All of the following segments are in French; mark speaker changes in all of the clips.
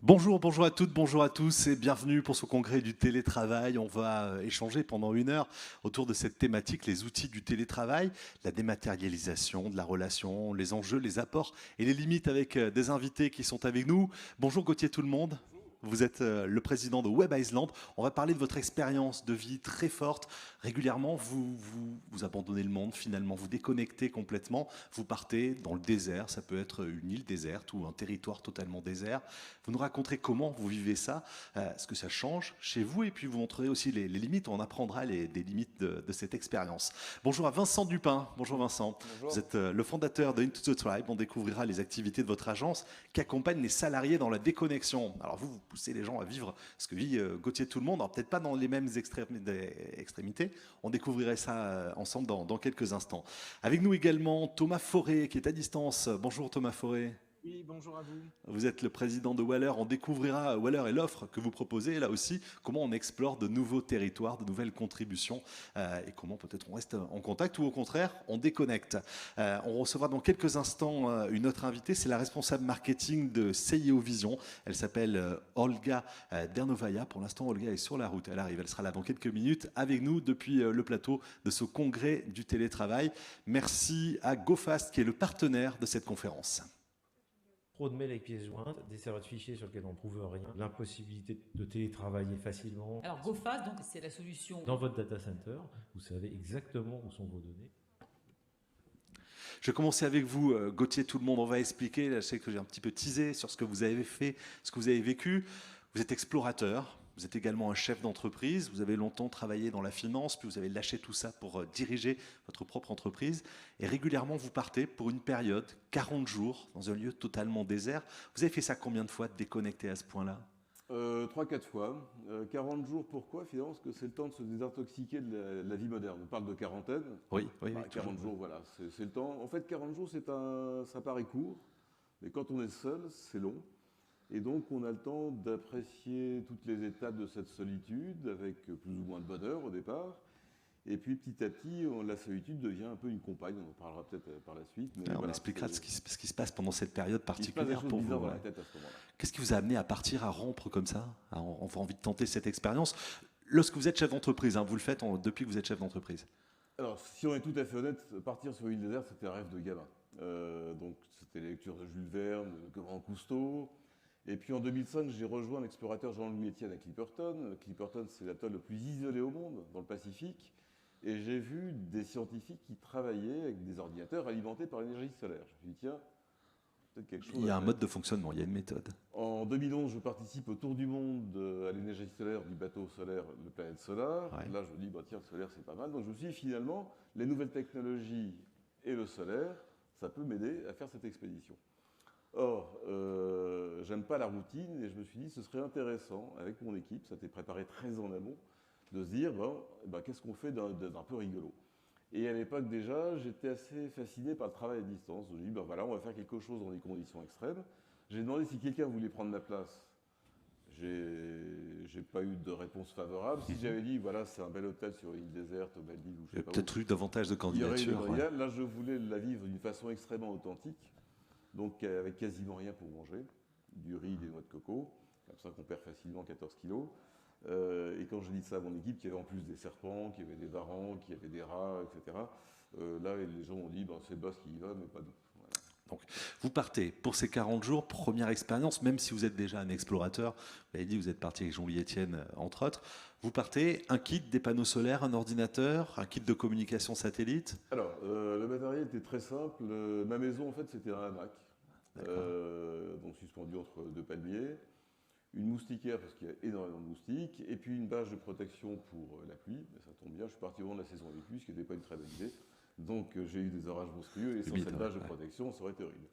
Speaker 1: Bonjour, bonjour à toutes, bonjour à tous et bienvenue pour ce congrès du télétravail. On va échanger pendant 1 heure autour de cette thématique, les outils du télétravail, la dématérialisation de la relation, les enjeux, les apports et les limites avec des invités qui sont avec nous. Bonjour Gauthier tout le monde. Vous êtes le président de Web Island. On va parler de votre expérience de vie très forte. Régulièrement, vous abandonnez le monde finalement, vous déconnectez complètement, vous partez dans le désert, ça peut être une île déserte ou un territoire totalement désert. Vous nous raconterez comment vous vivez ça, ce que ça change chez vous et puis vous montrerez aussi les limites, on apprendra des limites de cette expérience. Bonjour à Vincent Dupin. Bonjour Vincent.
Speaker 2: Bonjour.
Speaker 1: Vous êtes le fondateur de Into the Tribe. On découvrira les activités de votre agence qui accompagne les salariés dans la déconnexion. Alors vous poussez les gens à vivre ce que vit Gauthier tout le monde, alors peut-être pas dans les mêmes extrémités. On découvrirait ça ensemble dans quelques instants. Avec nous également Thomas Forêt qui est à distance. Bonjour Thomas Forêt.
Speaker 2: Oui, bonjour à vous.
Speaker 1: Vous êtes le président de Waller. On découvrira Waller et l'offre que vous proposez. Là aussi, comment on explore de nouveaux territoires, de nouvelles contributions et comment peut-être on reste en contact ou au contraire, on déconnecte. On recevra dans quelques instants une autre invitée. C'est la responsable marketing de CIO Vision. Elle s'appelle Olga Dernovaya. Pour l'instant, Olga est sur la route. Elle arrive. Elle sera là dans quelques minutes avec nous depuis le plateau de ce congrès du télétravail. Merci à GoFast qui est le partenaire de cette conférence.
Speaker 3: Trop de mails avec pièces jointes, des serveurs de fichiers sur lesquels on ne trouve rien, l'impossibilité de télétravailler facilement.
Speaker 4: Alors GoFast, donc c'est la solution.
Speaker 3: Dans votre data center, vous savez exactement où sont vos données.
Speaker 1: Je vais commencer avec vous, Gauthier, tout le monde. On va expliquer, là, je sais que j'ai un petit peu teasé sur ce que vous avez fait, ce que vous avez vécu. Vous êtes explorateur, vous êtes également un chef d'entreprise, vous avez longtemps travaillé dans la finance, puis vous avez lâché tout ça pour diriger votre propre entreprise. Et régulièrement, vous partez pour une période, 40 jours, dans un lieu totalement désert. Vous avez fait ça combien de fois, de déconnecter à ce point-là ?
Speaker 2: 3-4 fois. 40 jours, pourquoi finalement? Parce que c'est le temps de se désintoxiquer de la vie moderne. On parle de quarantaine.
Speaker 1: Oui.
Speaker 2: 40 jours, voilà, c'est le temps. En fait, 40 jours, ça paraît court, mais quand on est seul, c'est long. Et donc, on a le temps d'apprécier toutes les étapes de cette solitude, avec plus ou moins de bonheur au départ. Et puis, petit à petit, la solitude devient un peu une compagne. On en parlera peut-être par la suite. Mais
Speaker 1: on
Speaker 2: voilà,
Speaker 1: expliquera ce qui se passe pendant cette période particulière
Speaker 2: il se passe des
Speaker 1: pour
Speaker 2: choses
Speaker 1: vous.
Speaker 2: bizarres dans la tête à ce moment-là.
Speaker 1: Qu'est-ce qui vous a amené à partir, à rompre comme ça, à avoir envie de tenter cette expérience? Lorsque vous êtes chef d'entreprise, vous le faites depuis que vous êtes chef d'entreprise.
Speaker 2: Alors, si on est tout à fait honnête, partir sur une île déserte, c'était un rêve de gamin. Donc, c'était les lectures de Jules Verne, de Grand Cousteau. Et puis en 2005, j'ai rejoint l'explorateur Jean-Louis Etienne à Clipperton. Clipperton, c'est l'atoll le plus isolé au monde, dans le Pacifique. Et j'ai vu des scientifiques qui travaillaient avec des ordinateurs alimentés par l'énergie solaire. Je me suis dit, tiens, peut-être quelque chose.
Speaker 1: Il y a un mode de fonctionnement, il y a une méthode.
Speaker 2: En 2011, je participe au tour du monde à l'énergie solaire du bateau solaire, le Planète Solar.
Speaker 1: Ouais.
Speaker 2: Là, je me dis, tiens, le solaire, c'est pas mal. Donc je me suis dit, finalement, les nouvelles technologies et le solaire, ça peut m'aider à faire cette expédition. Or, j'aime pas la routine et je me suis dit ce serait intéressant, avec mon équipe, ça a été préparé très en amont, de se dire qu'est-ce qu'on fait d'un peu rigolo. Et à l'époque déjà, j'étais assez fasciné par le travail à distance. Je me suis dit, voilà, on va faire quelque chose dans des conditions extrêmes. J'ai demandé si quelqu'un voulait prendre ma place. J'ai pas eu de réponse favorable. Si j'avais dit, voilà, c'est un bel hôtel sur une île déserte, au Maldives, ou je sais pas où.
Speaker 1: Peut-être eu davantage de candidatures.
Speaker 2: Là, je voulais la vivre d'une façon extrêmement authentique. Donc avec quasiment rien pour manger, du riz, des noix de coco, comme ça qu'on perd facilement 14 kilos. Et quand je dis ça à mon équipe, qu'il y avait en plus des serpents, qu'il y avait des varans, qu'il y avait des rats, etc., là les gens ont dit, c'est le boss qui y va, mais pas nous. Voilà.
Speaker 1: Donc, vous partez pour ces 40 jours, première expérience, même si vous êtes déjà un explorateur, vous avez dit vous êtes parti avec Jean-Louis Etienne, entre autres, vous partez, un kit, des panneaux solaires, un ordinateur, un kit de communication satellite.
Speaker 2: Alors, le matériel était très simple. Ma maison, en fait, c'était un hamac, donc suspendu entre deux palmiers, une moustiquaire, parce qu'il y a énormément de moustiques, et puis une bâche de protection pour la pluie. Mais ça tombe bien, je suis parti au moment de la saison des pluies, ce qui n'était pas une très bonne idée. Donc j'ai eu des orages monstrueux, et sans cette bâche de protection, ça aurait été horrible.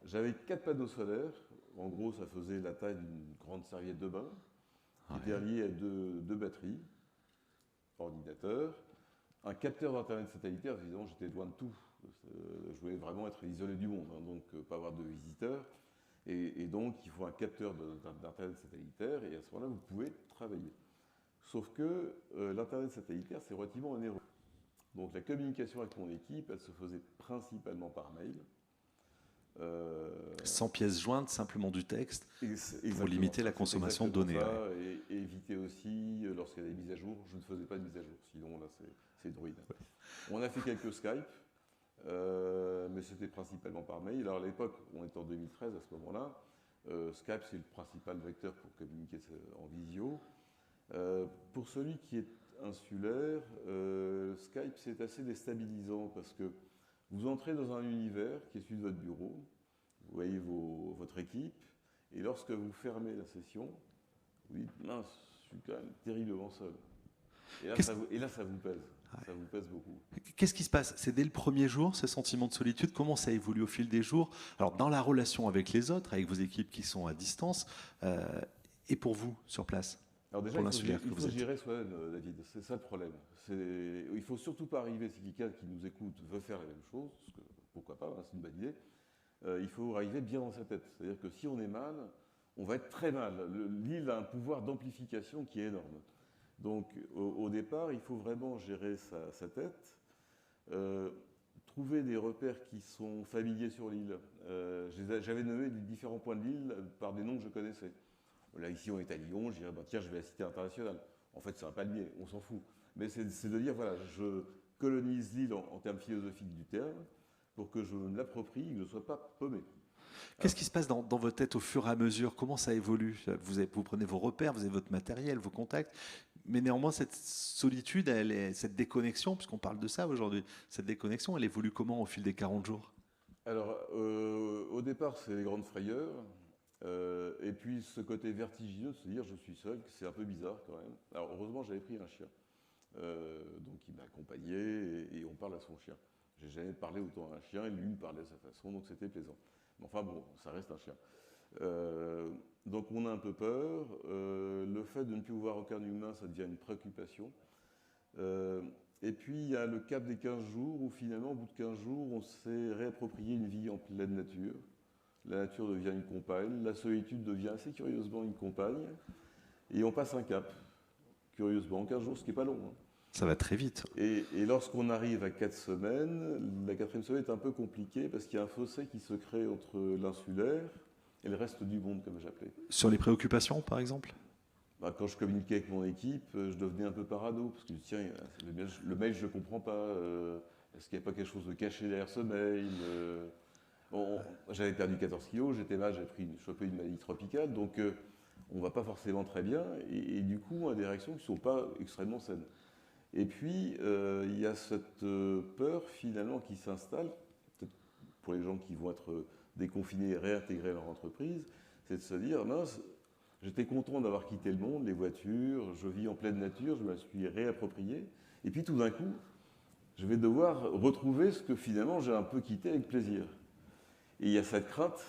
Speaker 2: J'avais 4 panneaux solaires. En gros, ça faisait la taille d'une grande serviette de bain, qui était reliée à deux batteries, ordinateur, un capteur d'internet satellitaire. Évidemment, j'étais loin de tout. Je voulais vraiment être isolé du monde, donc pas avoir de visiteurs. Et donc, il faut un capteur d'Internet satellitaire, et à ce moment-là, vous pouvez travailler. Sauf que l'Internet satellitaire, c'est relativement onéreux. Donc, la communication avec mon équipe, elle se faisait principalement par mail.
Speaker 1: Sans pièces jointes, simplement du texte, pour
Speaker 2: Exactement.
Speaker 1: limiter la consommation de données.
Speaker 2: Ça, et éviter aussi, lorsqu'il y a des mises à jour, je ne faisais pas de mise à jour, sinon là c'est druide. Ouais. On a fait quelques Skype, mais c'était principalement par mail. Alors à l'époque, on était en 2013 à ce moment-là, Skype c'est le principal vecteur pour communiquer en visio. Pour celui qui est insulaire, Skype c'est assez déstabilisant parce que vous entrez dans un univers qui est celui de votre bureau, vous voyez votre équipe, et lorsque vous fermez la session, vous dites « mince, je suis quand même terriblement seul ». Et là, ça vous pèse, ça vous pèse beaucoup.
Speaker 1: Qu'est-ce qui se passe? C'est dès le premier jour, ce sentiment de solitude? Comment ça évolue au fil des jours? Alors, dans la relation avec les autres, avec vos équipes qui sont à distance, et pour vous, sur place?
Speaker 2: Alors déjà, il faut gérer soi-même, David, c'est ça le problème. Il ne faut surtout pas arriver, si quelqu'un qui nous écoute veut faire la même chose, parce que, pourquoi pas, hein, c'est une bonne idée, il faut arriver bien dans sa tête. C'est-à-dire que si on est mal, on va être très mal. L'île a un pouvoir d'amplification qui est énorme. Donc au départ, il faut vraiment gérer sa tête, trouver des repères qui sont familiers sur l'île. J'avais nommé les différents points de l'île par des noms que je connaissais. Là, ici, on est à Lyon, je dirais, bah, tiens, je vais à la Cité internationale. En fait, c'est un palmier, on s'en fout. Mais c'est de dire, voilà, je colonise l'île en termes philosophiques du terme, pour que je me l'approprie et que je ne sois pas paumé.
Speaker 1: Qu'est-ce qui se passe dans votre tête au fur et à mesure? Comment ça évolue? Vous prenez vos repères, vous avez votre matériel, vos contacts, mais néanmoins, cette solitude, cette déconnexion, puisqu'on parle de ça aujourd'hui, cette déconnexion, elle évolue comment au fil des 40 jours?
Speaker 2: Alors, au départ, c'est les grandes frayeurs. Et puis ce côté vertigineux de se dire je suis seul, c'est un peu bizarre quand même. Alors heureusement j'avais pris un chien, donc il m'a accompagné et on parle à son chien. J'ai jamais parlé autant à un chien, et lui me parlait à sa façon, donc c'était plaisant. Mais enfin bon, ça reste un chien. Donc on a un peu peur, le fait de ne plus voir aucun humain, ça devient une préoccupation. Et puis il y a le cap des 15 jours où finalement au bout de 15 jours on s'est réapproprié une vie en pleine nature. La nature devient une compagne, la solitude devient assez curieusement une compagne, et on passe un cap, curieusement, en 15 jours, ce qui n'est pas long. Hein.
Speaker 1: Ça va très vite.
Speaker 2: Et lorsqu'on arrive à 4 semaines, la 4e semaine est un peu compliquée parce qu'il y a un fossé qui se crée entre l'insulaire et le reste du monde, comme j'appelais.
Speaker 1: Sur les préoccupations, par exemple?
Speaker 2: Bah, quand je communiquais avec mon équipe, je devenais un peu parano, parce que tiens, le mail, je ne le comprends pas, est-ce qu'il n'y a pas quelque chose de caché derrière ce mail Bon, j'avais perdu 14 kilos, j'étais mal, j'ai chopé une maladie tropicale, donc on ne va pas forcément très bien, et du coup, on a des réactions qui ne sont pas extrêmement saines. Et puis, il y a cette peur finalement qui s'installe, peut-être pour les gens qui vont être déconfinés et réintégrer leur entreprise, c'est de se dire, mince, j'étais content d'avoir quitté le monde, les voitures, je vis en pleine nature, je me suis réapproprié, et puis tout d'un coup, je vais devoir retrouver ce que finalement j'ai un peu quitté avec plaisir. Et il y a cette crainte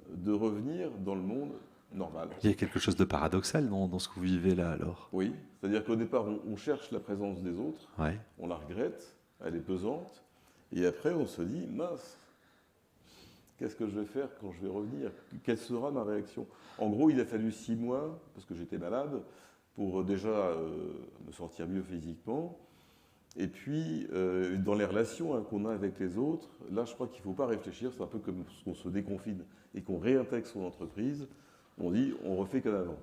Speaker 2: de revenir dans le monde normal.
Speaker 1: Il y a quelque chose de paradoxal dans ce que vous vivez là alors?
Speaker 2: Oui, c'est-à-dire qu'au départ, on cherche la présence des autres,
Speaker 1: ouais.
Speaker 2: On la regrette, elle est pesante, et après on se dit, mince, qu'est-ce que je vais faire quand je vais revenir? Quelle sera ma réaction? En gros, il a fallu 6 mois, parce que j'étais malade, pour déjà me sentir mieux physiquement. Et puis, dans les relations qu'on a avec les autres, là, je crois qu'il ne faut pas réfléchir. C'est un peu comme qu'on se déconfine et qu'on réintègre son entreprise. On dit, on refait comme avant.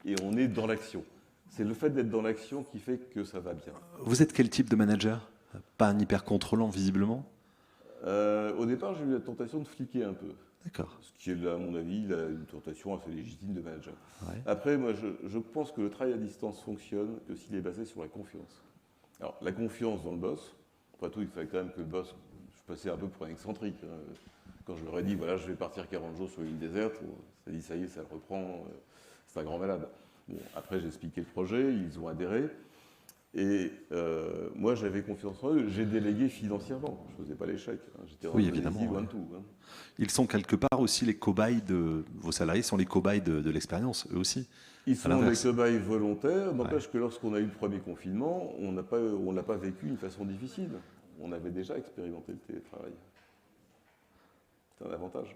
Speaker 2: Et on est dans l'action. C'est le fait d'être dans l'action qui fait que ça va bien.
Speaker 1: Vous êtes quel type de manager? Pas un hyper contrôlant, visiblement?
Speaker 2: Au départ, j'ai eu la tentation de fliquer un peu.
Speaker 1: D'accord.
Speaker 2: Ce qui est, à mon avis, une tentation assez légitime de manager.
Speaker 1: Ouais.
Speaker 2: Après, moi, je pense que le travail à distance fonctionne que s'il est basé sur la confiance. Alors, la confiance dans le boss, après tout, il fallait quand même que le boss, je passais un peu pour un excentrique. Hein. Quand je leur ai dit, voilà, je vais partir 40 jours sur une île déserte, ça dit, ça y est, ça le reprend, c'est un grand malade. Bon, après, j'ai expliqué le projet, ils ont adhéré, et moi, j'avais confiance en eux, j'ai délégué financièrement, je ne faisais pas l'échec, hein. J'étais
Speaker 1: oui, évidemment,
Speaker 2: loin de tout. Hein.
Speaker 1: Ils sont quelque part aussi les cobayes vos salariés sont les cobayes de l'expérience, eux aussi.
Speaker 2: Ils sont des cobayes volontaires, n'empêche que lorsqu'on a eu le premier confinement, on n'a pas vécu d'une façon difficile. On avait déjà expérimenté le télétravail. C'est un avantage.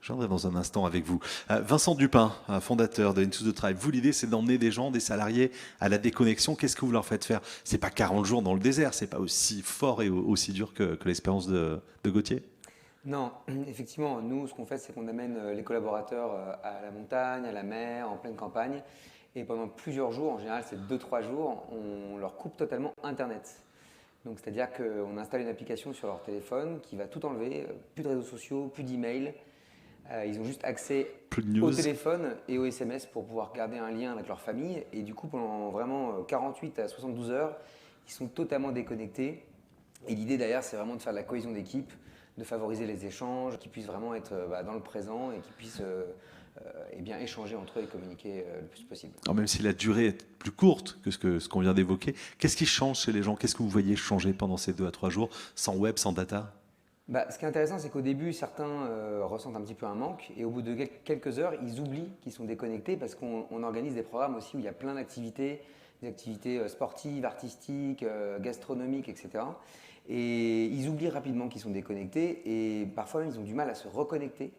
Speaker 1: Je viendrai dans un instant avec vous. Vincent Dupin, fondateur de Into the Tribe. Vous, l'idée, c'est d'emmener des gens, des salariés à la déconnexion. Qu'est-ce que vous leur faites faire? C'est pas 40 jours dans le désert, c'est pas aussi fort et aussi dur que l'expérience de Gauthier.
Speaker 5: Non, effectivement, nous, ce qu'on fait, c'est qu'on amène les collaborateurs à la montagne, à la mer, en pleine campagne. Et pendant plusieurs jours, en général, c'est 2-3 jours, on leur coupe totalement Internet. Donc, c'est-à-dire qu'on installe une application sur leur téléphone qui va tout enlever, plus de réseaux sociaux, plus d'emails. Ils ont juste accès au téléphone et au SMS pour pouvoir garder un lien avec leur famille. Et du coup, pendant vraiment 48 à 72 heures, ils sont totalement déconnectés. Et l'idée derrière, c'est vraiment de faire de la cohésion d'équipe, de favoriser les échanges, qu'ils puissent vraiment être dans le présent et qu'ils puissent échanger entre eux et communiquer le plus possible.
Speaker 1: Alors même si la durée est plus courte que ce qu'on vient d'évoquer, qu'est-ce qui change chez les gens? Qu'est-ce que vous voyez changer pendant ces 2 à 3 jours, sans web, sans data?
Speaker 5: Ce qui est intéressant, c'est qu'au début, certains ressentent un petit peu un manque et au bout de quelques heures, ils oublient qu'ils sont déconnectés parce qu'on organise des programmes aussi où il y a plein d'activités, des activités sportives, artistiques, gastronomiques, etc. Et ils oublient rapidement qu'ils sont déconnectés et parfois même ils ont du mal à se reconnecter.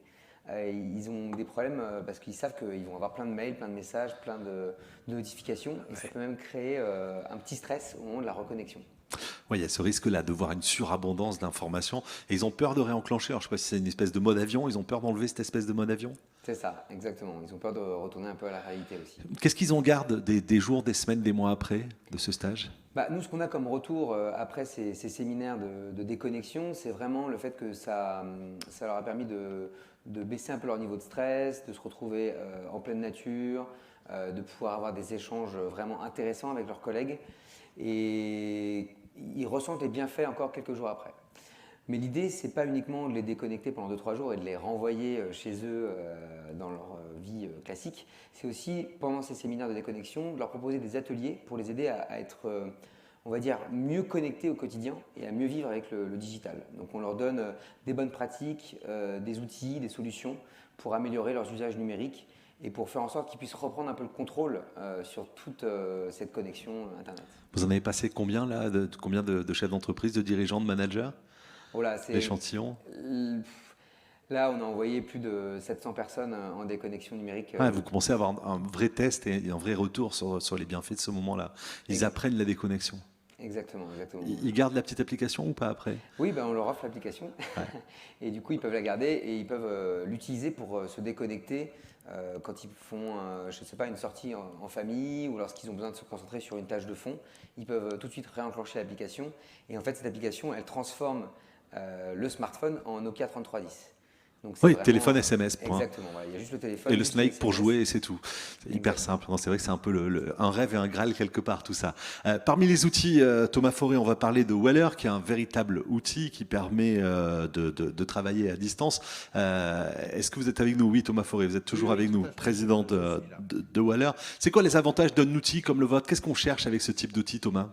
Speaker 5: Ils ont des problèmes parce qu'ils savent qu'ils vont avoir plein de mails, plein de messages, plein de notifications et ça peut même créer un petit stress au moment de la reconnexion.
Speaker 1: Oui, il y a ce risque-là de voir une surabondance d'informations et ils ont peur de réenclencher. Alors, je ne sais pas si c'est une espèce de mode avion, ils ont peur d'enlever cette espèce de mode avion?
Speaker 5: C'est ça, exactement. Ils ont peur de retourner un peu à la réalité aussi.
Speaker 1: Qu'est-ce qu'ils en gardent des jours, des semaines, des mois après de ce stage?
Speaker 5: Nous, ce qu'on a comme retour après ces séminaires de déconnexion, c'est vraiment le fait que ça leur a permis de baisser un peu leur niveau de stress, de se retrouver en pleine nature, de pouvoir avoir des échanges vraiment intéressants avec leurs collègues. Et ils ressentent les bienfaits encore quelques jours après. Mais l'idée, ce n'est pas uniquement de les déconnecter pendant 2-3 jours et de les renvoyer chez eux dans leur vie classique. C'est aussi, pendant ces séminaires de déconnexion, de leur proposer des ateliers pour les aider à être, on va dire, mieux connectés au quotidien et à mieux vivre avec le digital. Donc on leur donne des bonnes pratiques, des outils, des solutions pour améliorer leurs usages numériques et pour faire en sorte qu'ils puissent reprendre un peu le contrôle sur toute cette connexion Internet.
Speaker 1: Vous en avez passé combien là, combien de chefs d'entreprise, de dirigeants, de managers? L'échantillon?
Speaker 5: Là, on a envoyé plus de 700 personnes en déconnexion numérique.
Speaker 1: Vous commencez à avoir un vrai test et un vrai retour sur les bienfaits de ce moment-là. Ils apprennent la déconnexion.
Speaker 5: Exactement.
Speaker 1: Ils gardent la petite application ou pas après?
Speaker 5: Oui, on leur offre l'application. Ouais. Et du coup, ils peuvent la garder et ils peuvent l'utiliser pour se déconnecter quand ils font, je ne sais pas, une sortie en famille ou lorsqu'ils ont besoin de se concentrer sur une tâche de fond. Ils peuvent tout de suite réenclencher l'application. Et en fait, cette application, elle transforme le smartphone en Nokia 3310. Donc
Speaker 1: oui,
Speaker 5: vraiment,
Speaker 1: téléphone SMS. Point.
Speaker 5: Exactement, il y a juste le téléphone.
Speaker 1: Et le Snake pour jouer et c'est tout. C'est hyper simple. C'est vrai que c'est un peu un rêve et un Graal quelque part tout ça. Parmi les outils, Thomas Fauré, on va parler de Weller, qui est un véritable outil qui permet de travailler à distance. Est-ce que vous êtes avec nous? Oui, Thomas Fauré, vous êtes toujours avec nous, président de Weller. C'est quoi les avantages d'un outil comme le vôtre? Qu'est-ce qu'on cherche avec ce type d'outil, Thomas?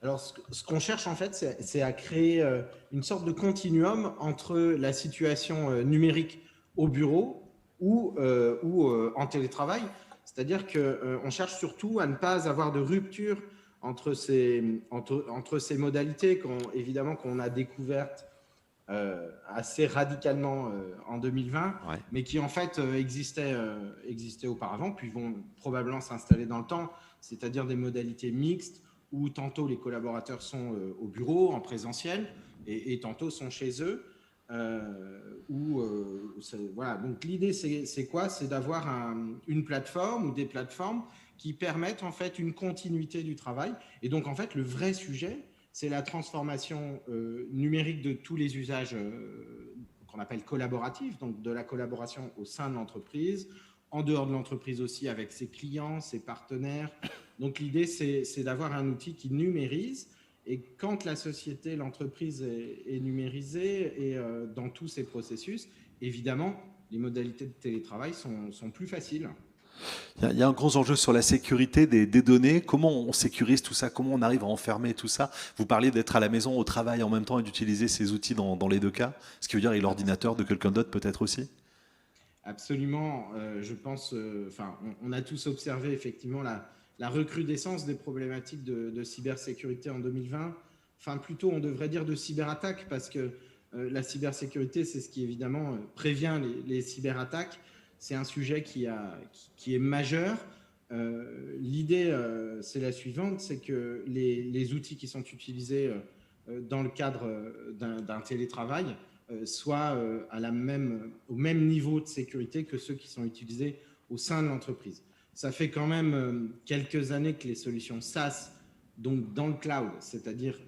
Speaker 6: Alors, ce qu'on cherche, en fait, c'est à créer une sorte de continuum entre la situation numérique au bureau ou en télétravail. C'est-à-dire qu'on cherche surtout à ne pas avoir de rupture entre ces modalités évidemment qu'on a découvertes assez radicalement en 2020, ouais, mais qui en fait existaient auparavant, puis vont probablement s'installer dans le temps, c'est-à-dire des modalités mixtes, où tantôt les collaborateurs sont au bureau, en présentiel, et tantôt sont chez eux. Voilà. Donc l'idée, c'est quoi? C'est d'avoir une plateforme ou des plateformes qui permettent en fait une continuité du travail. Et donc en fait, le vrai sujet, c'est la transformation numérique de tous les usages qu'on appelle collaboratifs, donc de la collaboration au sein de l'entreprise, en dehors de l'entreprise aussi avec ses clients, ses partenaires. Donc l'idée, c'est d'avoir un outil qui numérise. Et quand la société, l'entreprise est numérisée et dans tous ces processus, évidemment, les modalités de télétravail sont plus faciles.
Speaker 1: Il y a un gros enjeu sur la sécurité des données. Comment on sécurise tout ça? Comment on arrive à enfermer tout ça? Vous parliez d'être à la maison, au travail en même temps et d'utiliser ces outils dans les deux cas. Ce qui veut dire avec l'ordinateur de quelqu'un d'autre peut-être aussi?
Speaker 6: Absolument. Je pense, on a tous observé effectivement la recrudescence des problématiques de cybersécurité en 2020. Enfin, plutôt, on devrait dire de cyberattaque parce que La cybersécurité, c'est ce qui évidemment prévient les cyberattaques. C'est un sujet qui est majeur. L'idée, c'est la suivante, c'est que les outils qui sont utilisés dans le cadre d'un télétravail soient au même niveau de sécurité que ceux qui sont utilisés au sein de l'entreprise. Ça fait quand même quelques années que les solutions SaaS, donc dans le cloud, c'est-à-dire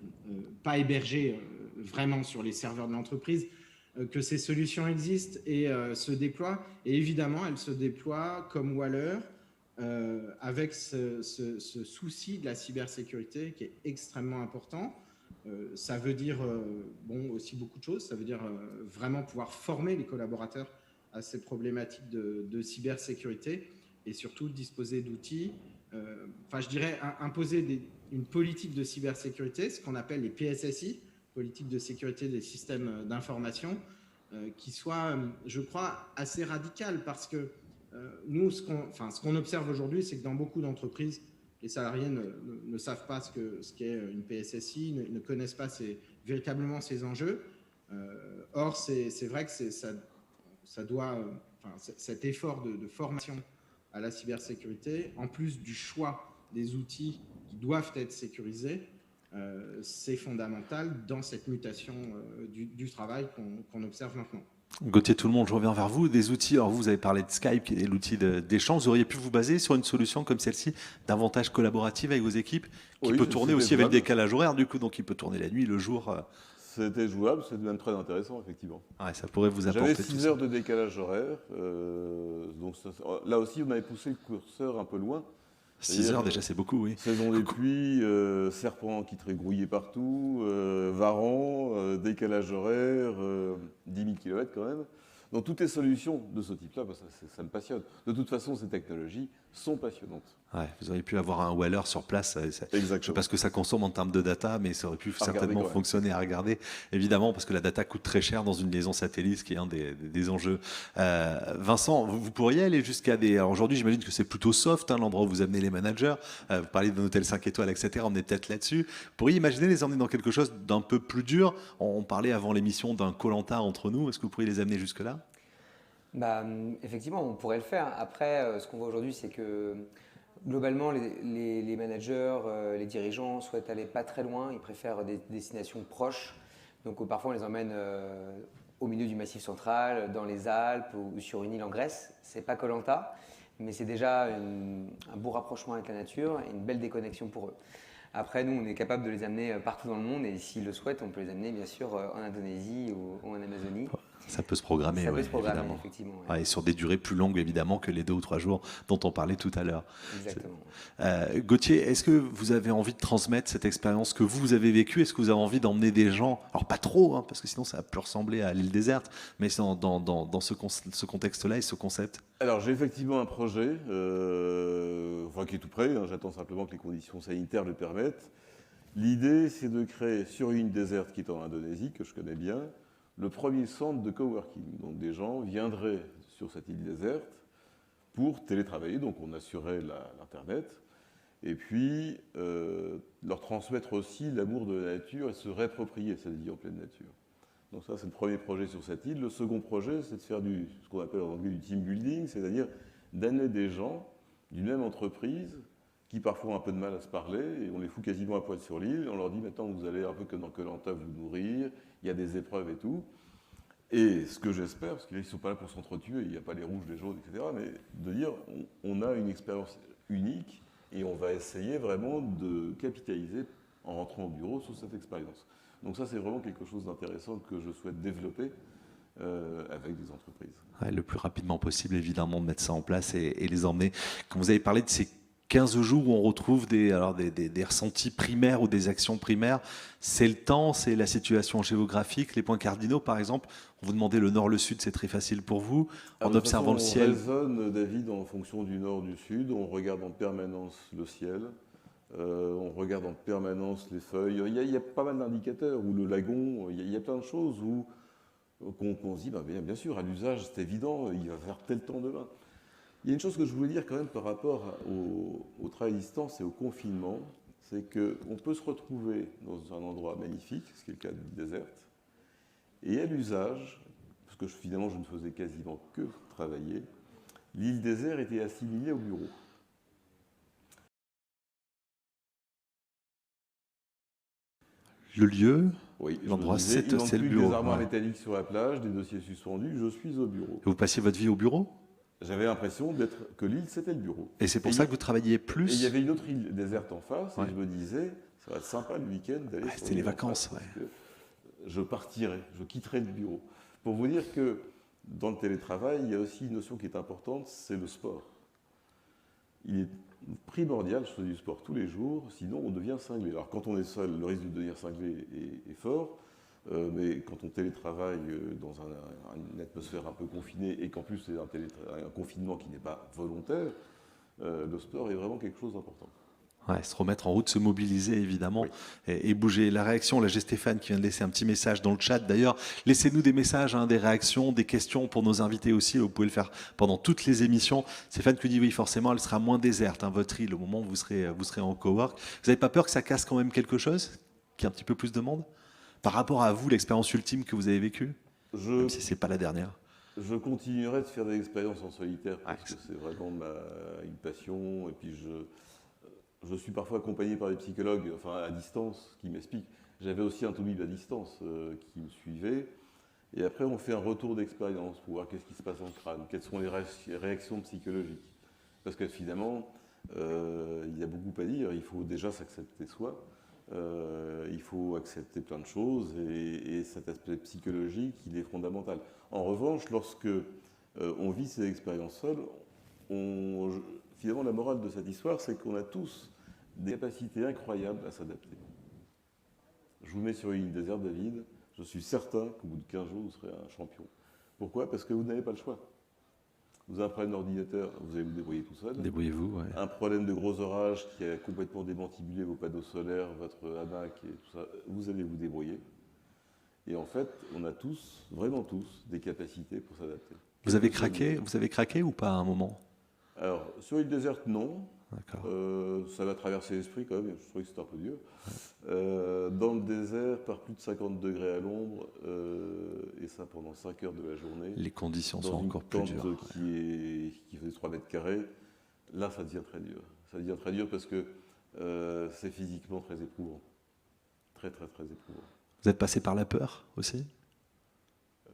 Speaker 6: pas hébergées vraiment sur les serveurs de l'entreprise, que ces solutions existent et se déploient. Et évidemment, elles se déploient comme Waller, avec ce souci de la cybersécurité qui est extrêmement important. Ça veut dire aussi beaucoup de choses. Ça veut dire vraiment pouvoir former les collaborateurs à ces problématiques de cybersécurité et surtout disposer d'outils. Je dirais imposer une politique de cybersécurité, ce qu'on appelle les PSSI, politique de sécurité des systèmes d'information, qui soit, je crois, assez radicale parce que nous, ce qu'on observe aujourd'hui, c'est que dans beaucoup d'entreprises, les salariés ne savent pas ce qu'est une PSSI, ne connaissent pas véritablement ces enjeux. Or, c'est vrai que cet effort de formation à la cybersécurité, en plus du choix des outils qui doivent être sécurisés, c'est fondamental dans cette mutation du travail qu'on observe maintenant.
Speaker 1: Gauthier Tout-le-Monde, je reviens vers vous. Des outils, alors vous avez parlé de Skype, qui est l'outil d'échange. Vous auriez pu vous baser sur une solution comme celle-ci, davantage collaborative avec vos équipes, qui peut tourner aussi avec des décalages horaires, du coup, donc il peut tourner la nuit, le jour.
Speaker 2: C'était jouable, c'est même très intéressant, effectivement.
Speaker 1: Ouais, ça pourrait vous apporter.
Speaker 2: J'avais 6 heures de décalage horaire, donc là aussi, on avait poussé le curseur un peu loin.
Speaker 1: 6 heures, déjà, c'est beaucoup, oui.
Speaker 2: Saison des pluies, serpents qui trégrouillaient partout, varans, décalage horaire, 10 000 km quand même. Donc toutes les solutions de ce type-là, ça me passionne. De toute façon, ces technologies sont passionnantes.
Speaker 1: Ouais, vous auriez pu avoir un Waller sur place. Je ne sais pas ce que ça consomme en termes de data, mais ça aurait pu certainement fonctionner à regarder, évidemment, parce que la data coûte très cher dans une liaison satellite, ce qui est un des enjeux. Vincent, vous pourriez aller jusqu'à des... Alors aujourd'hui, j'imagine que c'est plutôt soft, l'endroit où vous amenez les managers. Vous parlez d'un hôtel 5 étoiles, etc. On est peut-être là-dessus. Vous pourriez imaginer les emmener dans quelque chose d'un peu plus dur. On parlait avant l'émission d'un Koh-Lanta entre nous. Est-ce que vous pourriez les amener jusque-là ?
Speaker 5: Effectivement, on pourrait le faire. Après, ce qu'on voit aujourd'hui, c'est que globalement, les managers, les dirigeants souhaitent aller pas très loin. Ils préfèrent des destinations proches. Donc parfois, on les emmène au milieu du Massif central, dans les Alpes ou sur une île en Grèce. C'est pas Koh-Lanta, mais c'est déjà un beau rapprochement avec la nature et une belle déconnexion pour eux. Après, nous, on est capable de les amener partout dans le monde et s'ils le souhaitent, on peut les amener bien sûr en Indonésie ou en Amazonie.
Speaker 1: Ça peut se programmer,
Speaker 5: ça peut se programmer,
Speaker 1: évidemment.
Speaker 5: Effectivement. Ouais.
Speaker 1: Ouais, et sur des durées plus longues, évidemment, que les 2 ou 3 jours dont on parlait tout à l'heure.
Speaker 5: Exactement.
Speaker 1: Gauthier, est-ce que vous avez envie de transmettre cette expérience que vous avez vécue ? Est-ce que vous avez envie d'emmener des gens, alors pas trop, parce que sinon ça peut ressembler à l'île déserte, mais dans ce contexte-là et ce concept ?
Speaker 2: Alors j'ai effectivement un projet, qui est tout prêt, j'attends simplement que les conditions sanitaires le permettent. L'idée, c'est de créer sur une île déserte qui est en Indonésie, que je connais bien, le premier centre de coworking. Donc des gens viendraient sur cette île déserte pour télétravailler, donc on assurait l'Internet, et puis leur transmettre aussi l'amour de la nature et se réapproprier cette vie en pleine nature. Donc ça, c'est le premier projet sur cette île. Le second projet, c'est de faire ce qu'on appelle en anglais du team building, c'est-à-dire d'amener des gens d'une même entreprise qui parfois ont un peu de mal à se parler, et on les fout quasiment à poil sur l'île, on leur dit maintenant vous allez un peu comme dans Koh-Lanta vous nourrir, il y a des épreuves et tout. Et ce que j'espère, parce qu'ils ne sont pas là pour s'entretuer, il n'y a pas les rouges, les jaunes, etc., mais de dire on a une expérience unique et on va essayer vraiment de capitaliser en rentrant au bureau sur cette expérience. Donc ça, c'est vraiment quelque chose d'intéressant que je souhaite développer avec des entreprises.
Speaker 1: Ouais, le plus rapidement possible, évidemment, de mettre ça en place et les emmener. Quand vous avez parlé de ces 15 jours où on retrouve des ressentis primaires ou des actions primaires, c'est le temps, c'est la situation géographique, les points cardinaux par exemple. On vous demandait le nord, le sud, c'est très facile pour vous. En observant le ciel.
Speaker 2: On raisonne, David, en fonction du nord, du sud. On regarde en permanence le ciel. On regarde en permanence les feuilles. Il y a pas mal d'indicateurs, ou le lagon, il y a plein de choses qu'on se dit, bien sûr, à l'usage, c'est évident, il va faire tel temps demain. Il y a une chose que je voulais dire quand même par rapport au travail à distance et au confinement, c'est qu'on peut se retrouver dans un endroit magnifique, ce qui est le cas de l'île déserte, Et à l'usage, parce que finalement je ne faisais quasiment que travailler, l'île désert était assimilée au bureau.
Speaker 1: Le lieu,
Speaker 2: Oui, je
Speaker 1: l'endroit,
Speaker 2: me disais,
Speaker 1: c'est
Speaker 2: il manque
Speaker 1: le
Speaker 2: plus que
Speaker 1: bureau.
Speaker 2: des armoires
Speaker 1: Ouais.
Speaker 2: métalliques sur la plage, des dossiers suspendus, je suis au bureau.
Speaker 1: Et vous passiez votre vie au bureau?
Speaker 2: J'avais l'impression que l'île, c'était le bureau.
Speaker 1: Et c'est pour
Speaker 2: Et
Speaker 1: ça
Speaker 2: il-
Speaker 1: que vous travailliez
Speaker 2: Et il
Speaker 1: plus?
Speaker 2: y avait une autre île déserte en face,
Speaker 1: Ouais.
Speaker 2: et je me disais, ça va être sympa le week-end d'aller sur
Speaker 1: C'était les
Speaker 2: l'île en
Speaker 1: vacances,
Speaker 2: face, parce que je partirai, je quitterai le bureau. Pour vous dire que dans le télétravail, il y a aussi une notion qui est importante, c'est le sport. Il est primordial, je fais du sport tous les jours, sinon on devient cinglé. Alors quand on est seul, le risque de devenir cinglé est fort, mais quand on télétravaille dans une atmosphère un peu confinée et qu'en plus c'est un confinement qui n'est pas volontaire, le sport est vraiment quelque chose d'important.
Speaker 1: Ouais, se remettre en route, se mobiliser évidemment
Speaker 2: Oui.
Speaker 1: et bouger. La réaction, là j'ai Stéphane qui vient de laisser un petit message dans le chat. D'ailleurs, laissez-nous des messages, des réactions, des questions pour nos invités aussi. Vous pouvez le faire pendant toutes les émissions. Stéphane qui dit oui, forcément, elle sera moins déserte, votre île, au moment où vous serez en cowork. Vous n'avez pas peur que ça casse quand même quelque chose, qu'il y ait un petit peu plus de monde par rapport à vous, l'expérience ultime que vous avez vécue, même si c'est pas la dernière?
Speaker 2: Je continuerai de faire des expériences en solitaire parce
Speaker 1: Ouais,
Speaker 2: que c'est vraiment une passion. Et puis je suis parfois accompagné par des psychologues, enfin à distance, qui m'expliquent. J'avais aussi un toubib à distance qui me suivait. Et après, on fait un retour d'expérience pour voir qu'est-ce qui se passe en crâne, quelles sont les réactions psychologiques. Parce que finalement, il y a beaucoup à dire. Il faut déjà s'accepter soi. Il faut accepter plein de choses et cet aspect psychologique, il est fondamental. En revanche, lorsque on vit ces expériences seules, finalement la morale de cette histoire, c'est qu'on a tous des capacités incroyables à s'adapter. Je vous mets sur une île déserte, David, je suis certain qu'au bout de 15 jours, vous serez un champion. Pourquoi? Parce que vous n'avez pas le choix. Vous avez un problème d'ordinateur, vous allez vous débrouiller tout seul.
Speaker 1: Débrouillez-vous, ouais.
Speaker 2: Un problème de gros orage qui a complètement démantibulé vos panneaux solaires, votre hamac et tout ça, vous allez vous débrouiller. Et en fait, on a tous, vraiment tous, des capacités pour s'adapter.
Speaker 1: Vous avez craqué ou pas à un moment?
Speaker 2: Alors, sur l'île déserte, non.
Speaker 1: D'accord.
Speaker 2: Ça m'a traversé l'esprit quand même, je trouvais que c'était un peu dur. Dans le désert, par plus de 50 degrés à l'ombre, et ça pendant 5 heures de la journée.
Speaker 1: Les conditions sont
Speaker 2: Dans une
Speaker 1: encore plus
Speaker 2: tente
Speaker 1: dures.
Speaker 2: qui faisait 3 mètres carrés, là ça devient très dur. Ça devient très dur parce que c'est physiquement très éprouvant. Très très très éprouvant.
Speaker 1: Vous êtes passé par la peur aussi?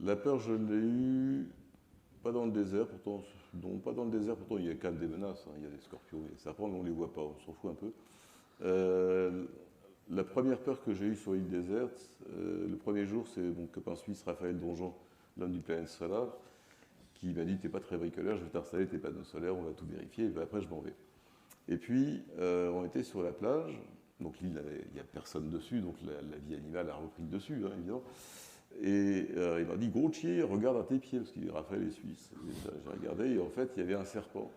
Speaker 2: La peur, je l'ai eue, pas dans le désert, pourtant, non, pas dans le désert, pourtant il y a quand même des menaces, il y a des scorpions, il y a des serpents, mais on ne les voit pas, on s'en fout un peu. La première peur que j'ai eue sur l'île déserte, le premier jour, c'est mon copain suisse Raphaël Donjon, l'homme du Planet Solar, qui m'a dit t'es pas très bricoleur, je vais t'installer tes panneaux solaires, on va tout vérifier, et puis après je m'en vais. Et puis on était sur la plage, donc l'île, il n'y a personne dessus, donc la vie animale a repris le dessus, évidemment. Et il m'a dit Gauthier, regarde à tes pieds, parce qu'il Raphaël est suisse. J'ai regardé, et en fait il y avait un serpent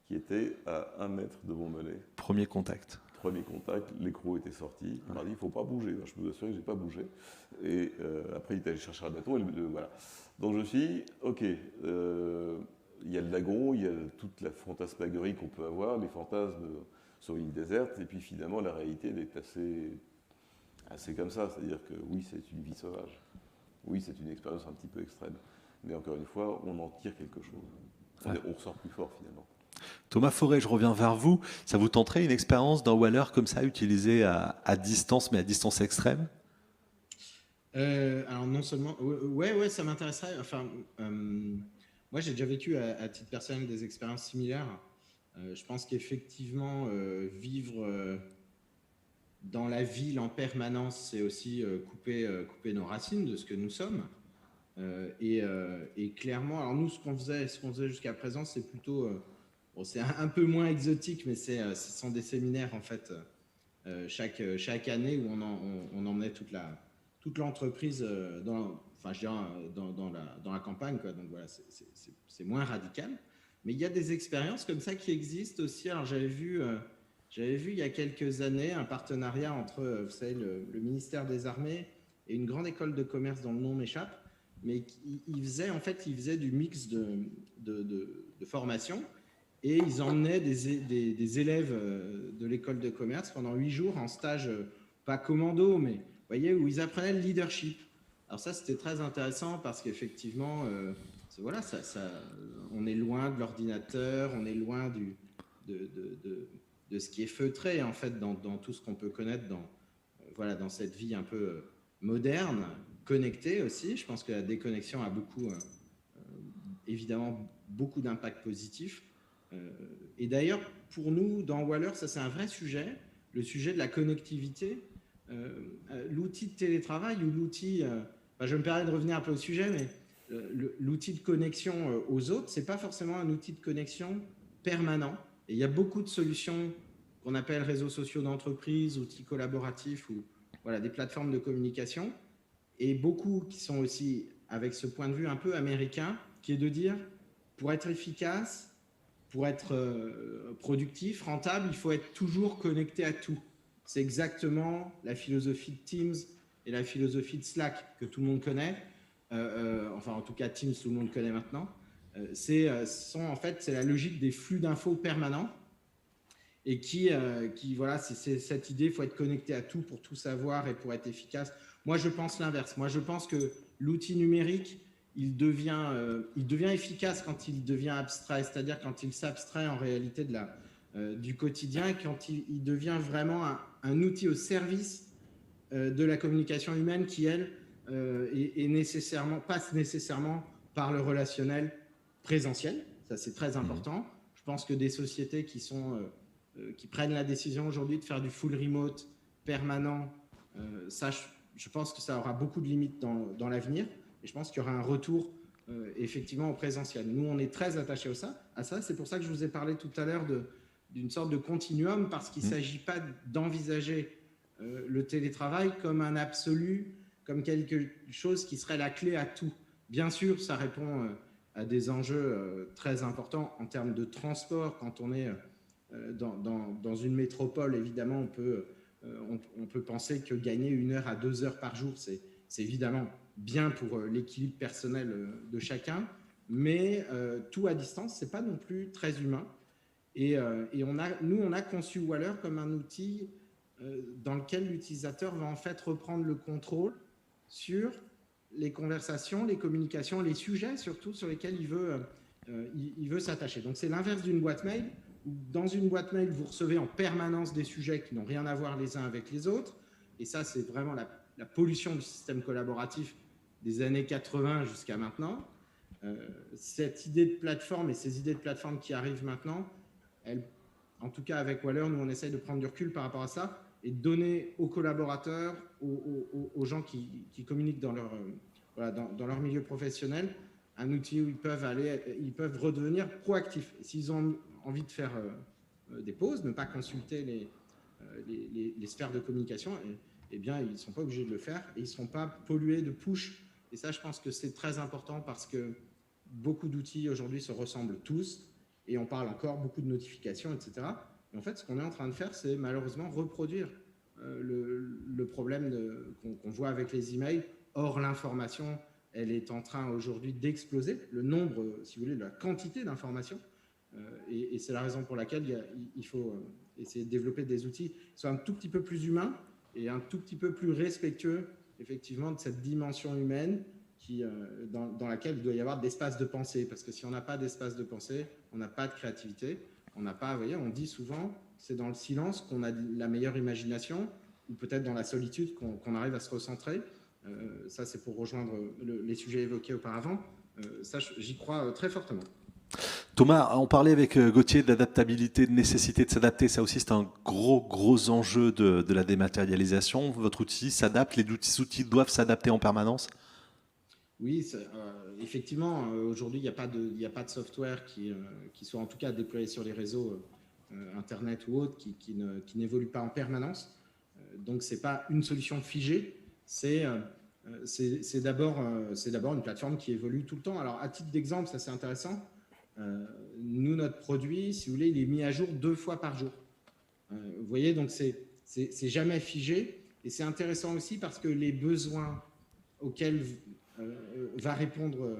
Speaker 2: qui était à 1 mètre de mon mollet.
Speaker 1: Premier contact.
Speaker 2: Premier contact, l'écrou était sorti. Il m'a dit, il ne faut pas bouger. Je peux vous assurer que je n'ai pas bougé. Et après, il est allé chercher un bâton. Et voilà. Donc je me suis dit, OK, il y a le lagon, il y a toute la fantasmagorie qu'on peut avoir, les fantasmes sur l'île déserte. Et puis finalement, la réalité, elle est assez comme ça. C'est-à-dire que oui, c'est une vie sauvage. Oui, c'est une expérience un petit peu extrême. Mais encore une fois, on en tire quelque chose.
Speaker 1: Ouais.
Speaker 2: On ressort plus fort finalement.
Speaker 1: Thomas Forêt, je reviens vers vous. Ça vous tenterait une expérience d'un Waller comme ça, utilisé à distance, mais à distance extrême?
Speaker 6: Alors non seulement, ouais, ça m'intéresserait. Enfin, moi j'ai déjà vécu à titre personnel des expériences similaires. Je pense qu'effectivement vivre dans la ville en permanence, c'est aussi couper nos racines de ce que nous sommes. Et clairement, alors nous ce qu'on faisait jusqu'à présent, c'est plutôt bon, c'est un peu moins exotique, mais ce sont des séminaires en fait chaque année où on emmenait toute l'entreprise dans la campagne, quoi. Donc voilà, c'est moins radical. Mais il y a des expériences comme ça qui existent aussi. Alors j'avais vu il y a quelques années un partenariat entre, vous savez, le ministère des Armées et une grande école de commerce dont le nom m'échappe, mais ils faisaient du mix de formation. Et ils emmenaient des élèves de l'école de commerce pendant 8 jours en stage, pas commando, mais vous voyez, où ils apprenaient le leadership. Alors ça, c'était très intéressant parce qu'effectivement, voilà, on est loin de l'ordinateur, on est loin de ce qui est feutré en fait dans tout ce qu'on peut connaître voilà, dans cette vie un peu moderne, connectée aussi. Je pense que la déconnexion a évidemment beaucoup d'impact positif. Et d'ailleurs, pour nous, dans Waller, ça c'est un vrai sujet, le sujet de la connectivité. L'outil de télétravail ou l'outil, je me permets de revenir un peu au sujet, mais l'outil de connexion aux autres, c'est pas forcément un outil de connexion permanent. Et il y a beaucoup de solutions qu'on appelle réseaux sociaux d'entreprise, outils collaboratifs ou voilà, des plateformes de communication, et beaucoup qui sont aussi avec ce point de vue un peu américain, qui est de dire, pour être efficace, pour être productif, rentable, il faut être toujours connecté à tout. C'est exactement la philosophie de Teams et la philosophie de Slack que tout le monde connaît. Enfin, en tout cas, Teams, tout le monde connaît maintenant. C'est la logique des flux d'infos permanents et qui voilà, c'est cette idée, il faut être connecté à tout pour tout savoir et pour être efficace. Moi, je pense l'inverse. Moi, je pense que l'outil numérique, il devient efficace quand il devient abstrait, c'est-à-dire quand il s'abstrait en réalité du quotidien et quand il devient vraiment un outil au service de la communication humaine qui, elle, passe nécessairement par le relationnel présentiel. Ça, c'est très important. Je pense que des sociétés qui prennent la décision aujourd'hui de faire du full remote permanent, je pense que ça aura beaucoup de limites dans l'avenir. Et je pense qu'il y aura un retour effectivement au présentiel. Nous, on est très attachés à ça. C'est pour ça que je vous ai parlé tout à l'heure d'une sorte de continuum, parce qu'il ne s'agit pas d'envisager le télétravail comme un absolu, comme quelque chose qui serait la clé à tout. Bien sûr, ça répond à des enjeux très importants en termes de transport. Quand on est dans une métropole, évidemment, on peut penser que gagner 1 heure à 2 heures par jour, c'est évidemment bien pour l'équilibre personnel de chacun, mais tout à distance, ce n'est pas non plus très humain. Et nous, on a conçu Waller comme un outil dans lequel l'utilisateur va en fait reprendre le contrôle sur les conversations, les communications, les sujets surtout sur lesquels il veut s'attacher. Donc c'est l'inverse d'une boîte mail. Dans une boîte mail, vous recevez en permanence des sujets qui n'ont rien à voir les uns avec les autres. Et ça, c'est vraiment la pollution du système collaboratif des années 80 jusqu'à maintenant. Cette idée de plateforme et ces idées de plateforme qui arrivent maintenant, en tout cas avec Waller, nous on essaye de prendre du recul par rapport à ça et de donner aux collaborateurs, aux gens qui communiquent dans leur milieu professionnel, un outil où ils peuvent redevenir proactifs. S'ils ont envie de faire des pauses, ne pas consulter les sphères de communication, eh bien, ils ne sont pas obligés de le faire et ils ne seront pas pollués de push. Et ça, je pense que c'est très important parce que beaucoup d'outils aujourd'hui se ressemblent tous et on parle encore beaucoup de notifications, etc. Et en fait, ce qu'on est en train de faire, c'est malheureusement reproduire le problème qu'on voit avec les emails. Or, l'information, elle est en train aujourd'hui d'exploser. Le nombre, si vous voulez, de la quantité d'informations. Et c'est la raison pour laquelle il faut essayer de développer des outils qui soient un tout petit peu plus humains et un tout petit peu plus respectueux, effectivement, de cette dimension humaine dans laquelle il doit y avoir d'espace de pensée. Parce que si on n'a pas d'espace de pensée, on n'a pas de créativité. On n'a pas, vous voyez, on dit souvent, c'est dans le silence qu'on a la meilleure imagination, ou peut-être dans la solitude qu'on arrive à se recentrer. Ça, c'est pour rejoindre les sujets évoqués auparavant. Ça, j'y crois très fortement.
Speaker 1: Thomas, on parlait avec Gauthier d'adaptabilité, de nécessité de s'adapter. Ça aussi, c'est un gros enjeu de la dématérialisation. Votre outil s'adapte, les outils doivent s'adapter en permanence?
Speaker 6: Oui, effectivement, aujourd'hui, il n'y a pas de software qui soit en tout cas déployé sur les réseaux Internet ou autres qui n'évolue pas en permanence. Donc, ce n'est pas une solution figée, c'est d'abord une plateforme qui évolue tout le temps. Alors, à titre d'exemple, ça c'est intéressant. Nous, notre produit, si vous voulez, il est mis à jour 2 fois par jour. Vous voyez, donc c'est jamais figé. Et c'est intéressant aussi parce que les besoins auxquels va répondre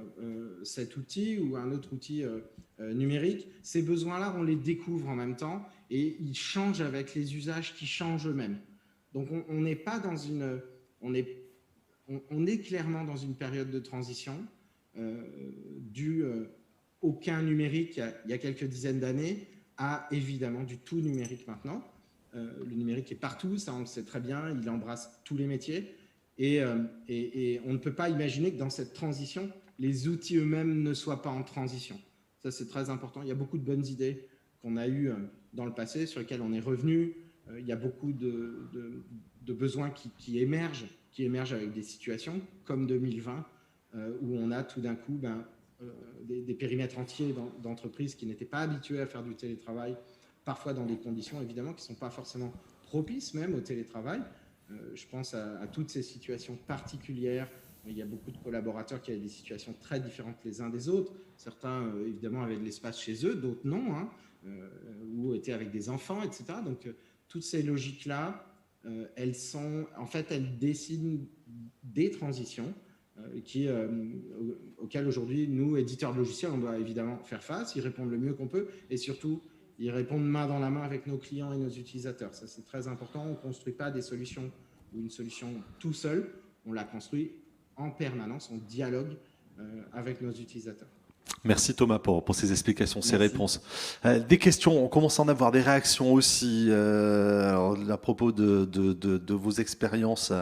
Speaker 6: cet outil ou un autre outil numérique, ces besoins-là, on les découvre en même temps et ils changent avec les usages qui changent eux-mêmes. Donc, on n'est pas dans on est clairement dans une période de transition du aucun numérique il y a quelques dizaines d'années à évidemment du tout numérique maintenant. Le numérique est partout, ça on le sait très bien, il embrasse tous les métiers et on ne peut pas imaginer que dans cette transition, les outils eux-mêmes ne soient pas en transition. Ça c'est très important. Il y a beaucoup de bonnes idées qu'on a eues dans le passé, sur lesquelles on est revenu. Il y a beaucoup de besoins qui émergent avec des situations comme 2020, où on a tout d'un coup des périmètres entiers d'entreprises qui n'étaient pas habitués à faire du télétravail, parfois dans des conditions évidemment qui ne sont pas forcément propices même au télétravail. Je pense à toutes ces situations particulières. Il y a beaucoup de collaborateurs qui avaient des situations très différentes les uns des autres. Certains évidemment avaient de l'espace chez eux, d'autres non, hein, ou étaient avec des enfants, etc. Donc toutes ces logiques-là, elles dessinent des transitions auxquelles aujourd'hui, nous, éditeurs de logiciels, on doit évidemment faire face, y répondre le mieux qu'on peut et surtout y répondre main dans la main avec nos clients et nos utilisateurs. Ça, c'est très important. On ne construit pas des solutions ou une solution tout seul. On la construit en permanence, on dialogue avec nos utilisateurs.
Speaker 1: Merci Thomas pour ces explications, ces
Speaker 6: Merci.
Speaker 1: réponses. Des questions, on commence à en avoir des réactions aussi alors, à propos de vos expériences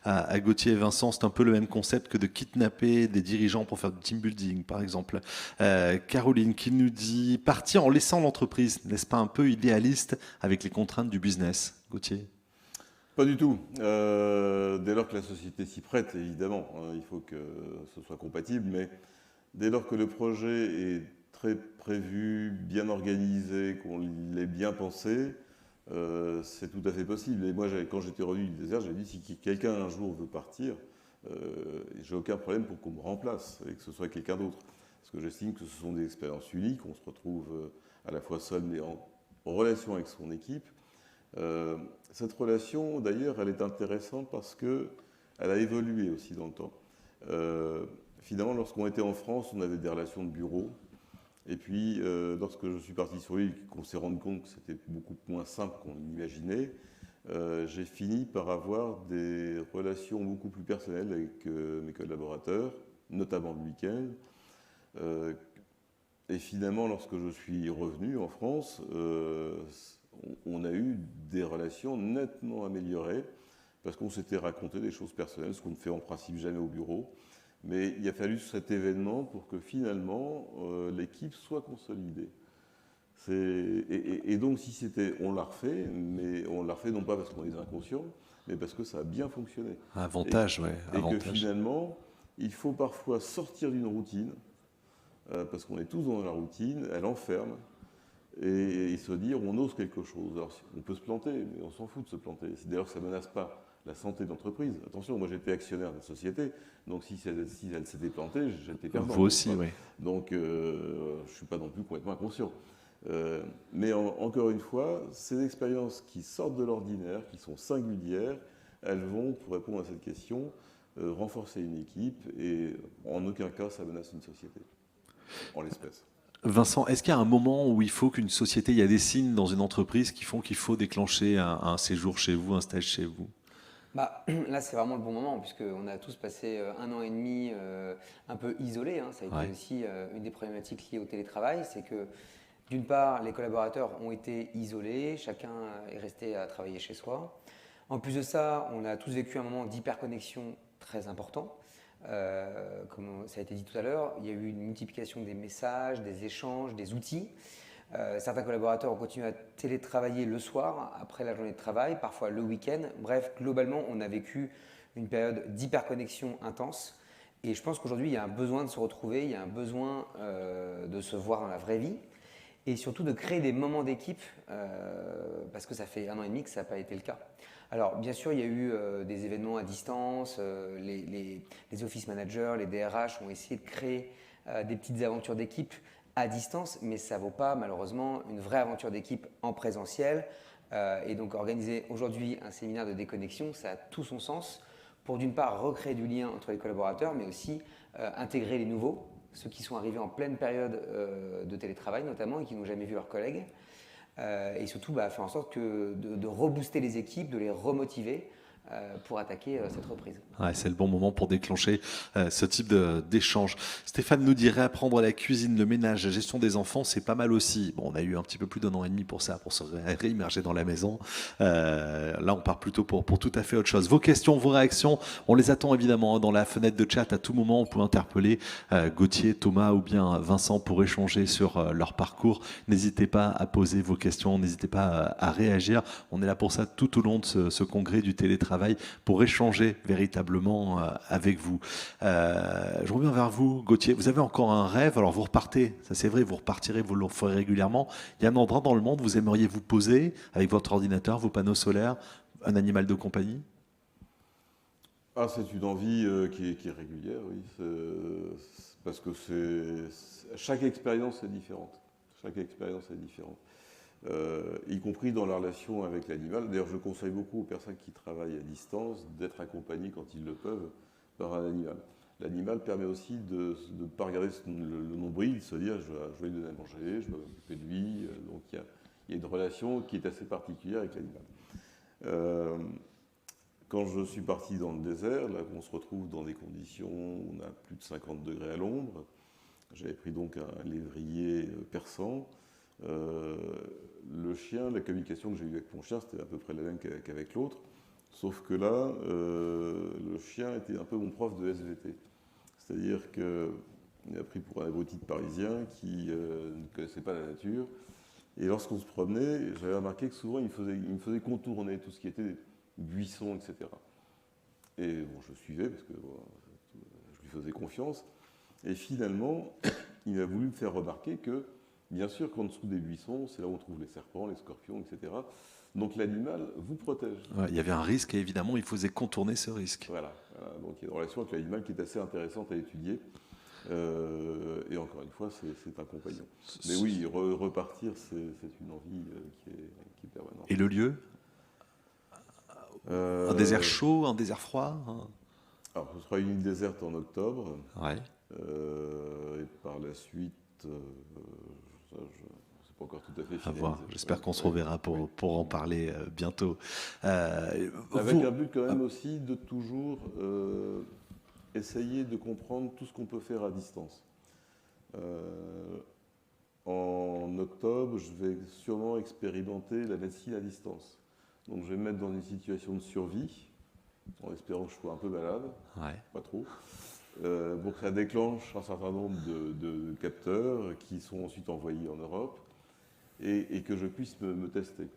Speaker 1: à Gauthier et Vincent. C'est un peu le même concept que de kidnapper des dirigeants pour faire du team building, par exemple. Caroline qui nous dit « Partir en laissant l'entreprise, n'est-ce pas un peu idéaliste avec les contraintes du business ?» Gauthier?
Speaker 2: Pas du tout. Dès lors que la société s'y prête, évidemment, il faut que ce soit compatible, mais dès lors que le projet est très prévu, bien organisé, qu'on l'ait bien pensé, c'est tout à fait possible. Et moi, quand j'étais revenu du désert, j'avais dit si quelqu'un un jour veut partir, j'ai aucun problème pour qu'on me remplace et que ce soit quelqu'un d'autre. Parce que j'estime que ce sont des expériences uniques, on se retrouve à la fois seul mais en relation avec son équipe. Cette relation, d'ailleurs, elle est intéressante parce qu'elle a évolué aussi dans le temps. Finalement, lorsqu'on était en France, on avait des relations de bureau. Et puis, lorsque je suis parti sur l'île, qu'on s'est rendu compte que c'était beaucoup moins simple qu'on l'imaginait, j'ai fini par avoir des relations beaucoup plus personnelles avec mes collaborateurs, notamment le week-end. Et finalement, lorsque je suis revenu en France, on a eu des relations nettement améliorées parce qu'on s'était raconté des choses personnelles, ce qu'on ne fait en principe jamais au bureau. Mais il a fallu cet événement pour que finalement l'équipe soit consolidée. Et donc si c'était, on l'a refait, mais on l'a refait non pas parce qu'on est inconscient, mais parce que ça a bien fonctionné.
Speaker 1: Avantage, oui.
Speaker 2: Et que finalement, il faut parfois sortir d'une routine, parce qu'on est tous dans la routine, elle enferme, et se dire on ose quelque chose. Alors on peut se planter, mais on s'en fout de se planter. D'ailleurs, ça ne menace pas la santé de l'entreprise. Attention, moi j'étais actionnaire de la société, donc si elle s'était plantée, j'étais perdant.
Speaker 1: Vous aussi, oui.
Speaker 2: Donc je ne suis pas non plus complètement inconscient. Mais encore une fois, ces expériences qui sortent de l'ordinaire, qui sont singulières, elles vont, pour répondre à cette question, renforcer une équipe et en aucun cas ça menace une société, en l'espèce.
Speaker 1: Vincent, est-ce qu'il y a un moment où il faut qu'une société, il y a des signes dans une entreprise qui font qu'il faut déclencher un séjour chez vous, un stage chez vous?
Speaker 5: Là, c'est vraiment le bon moment, puisqu'on a tous passé 1 an et demi un peu isolés. Ça a été aussi une des problématiques liées au télétravail. C'est que, d'une part, les collaborateurs ont été isolés, chacun est resté à travailler chez soi. En plus de ça, on a tous vécu un moment d'hyperconnexion très important. Comme ça a été dit tout à l'heure, il y a eu une multiplication des messages, des échanges, des outils. Certains collaborateurs ont continué à télétravailler le soir, après la journée de travail, parfois le week-end. Bref, globalement, on a vécu une période d'hyperconnexion intense. Et je pense qu'aujourd'hui, il y a un besoin de se retrouver, il y a un besoin de se voir dans la vraie vie. Et surtout de créer des moments d'équipe, parce que ça fait 1 an et demi que ça n'a pas été le cas. Alors, bien sûr, il y a eu des événements à distance, les office managers, les DRH ont essayé de créer des petites aventures d'équipe à distance, mais ça ne vaut pas malheureusement une vraie aventure d'équipe en présentiel. Et donc organiser aujourd'hui un séminaire de déconnexion, ça a tout son sens pour d'une part recréer du lien entre les collaborateurs, mais aussi intégrer les nouveaux, ceux qui sont arrivés en pleine période de télétravail notamment et qui n'ont jamais vu leurs collègues. Et surtout faire en sorte de rebooster les équipes, de les remotiver pour attaquer cette reprise.
Speaker 1: Ouais, c'est le bon moment pour déclencher ce type d'échange. Stéphane nous dit réapprendre la cuisine, le ménage, la gestion des enfants, c'est pas mal aussi. Bon, on a eu un petit peu plus d'1 an et demi pour ça, pour se réimmerger dans la maison. Là, on part plutôt pour tout à fait autre chose. Vos questions, vos réactions, on les attend évidemment dans la fenêtre de chat à tout moment. On peut interpeller Gauthier, Thomas ou bien Vincent pour échanger sur leur parcours. N'hésitez pas à poser vos questions, n'hésitez pas à réagir. On est là pour ça tout au long de ce congrès du télétravail, pour échanger véritablement avec vous. Je reviens vers vous, Gauthier. Vous avez encore un rêve. Alors vous repartez, ça c'est vrai, vous repartirez, vous le ferez régulièrement. Il y a un endroit dans le monde où vous aimeriez vous poser avec votre ordinateur, vos panneaux solaires, un animal de compagnie?
Speaker 2: Ah, c'est une envie qui est régulière, oui. Parce que chaque expérience est différente. Chaque expérience est différente. Y compris dans la relation avec l'animal. D'ailleurs, je conseille beaucoup aux personnes qui travaillent à distance d'être accompagnées quand ils le peuvent par un animal. L'animal permet aussi de ne pas regarder le nombril, de se dire je vais lui donner à manger, je vais m'occuper de lui. Donc il y a une relation qui est assez particulière avec l'animal. Quand je suis parti dans le désert, là on se retrouve dans des conditions où on a plus de 50 degrés à l'ombre. J'avais pris donc un lévrier persan. Le chien, la communication que j'ai eue avec mon chien, c'était à peu près la même qu'avec l'autre. Sauf que là, le chien était un peu mon prof de SVT. C'est-à-dire qu'il m'a pris pour un abruti de Parisien qui ne connaissait pas la nature. Et lorsqu'on se promenait, j'avais remarqué que souvent, il me faisait contourner tout ce qui était buissons, etc. Et bon, je suivais parce que je lui faisais confiance. Et finalement, il a voulu me faire remarquer que, bien sûr qu'en dessous des buissons, c'est là où on trouve les serpents, les scorpions, etc. Donc l'animal vous protège.
Speaker 1: Ouais, il y avait un risque et évidemment, il faisait contourner ce risque.
Speaker 2: Voilà. Donc il y a une relation avec l'animal qui est assez intéressante à étudier. Et encore une fois, c'est un compagnon. Mais oui, repartir, c'est une envie qui est permanente.
Speaker 1: Et le lieu? Un désert chaud, un désert froid?
Speaker 2: Alors, ce sera une île déserte en octobre.
Speaker 1: Ouais.
Speaker 2: Et par la suite, c'est pas encore tout à fait
Speaker 1: À
Speaker 2: finalisé.
Speaker 1: voir. J'espère qu'on se reverra pour en parler bientôt.
Speaker 2: Avec un but quand même aussi de toujours essayer de comprendre tout ce qu'on peut faire à distance. En octobre, je vais sûrement expérimenter la médecine à distance. Donc je vais me mettre dans une situation de survie, en espérant que je sois un peu malade, pas trop. Pour que ça déclenche un certain nombre de capteurs qui sont ensuite envoyés en Europe et que je puisse me tester.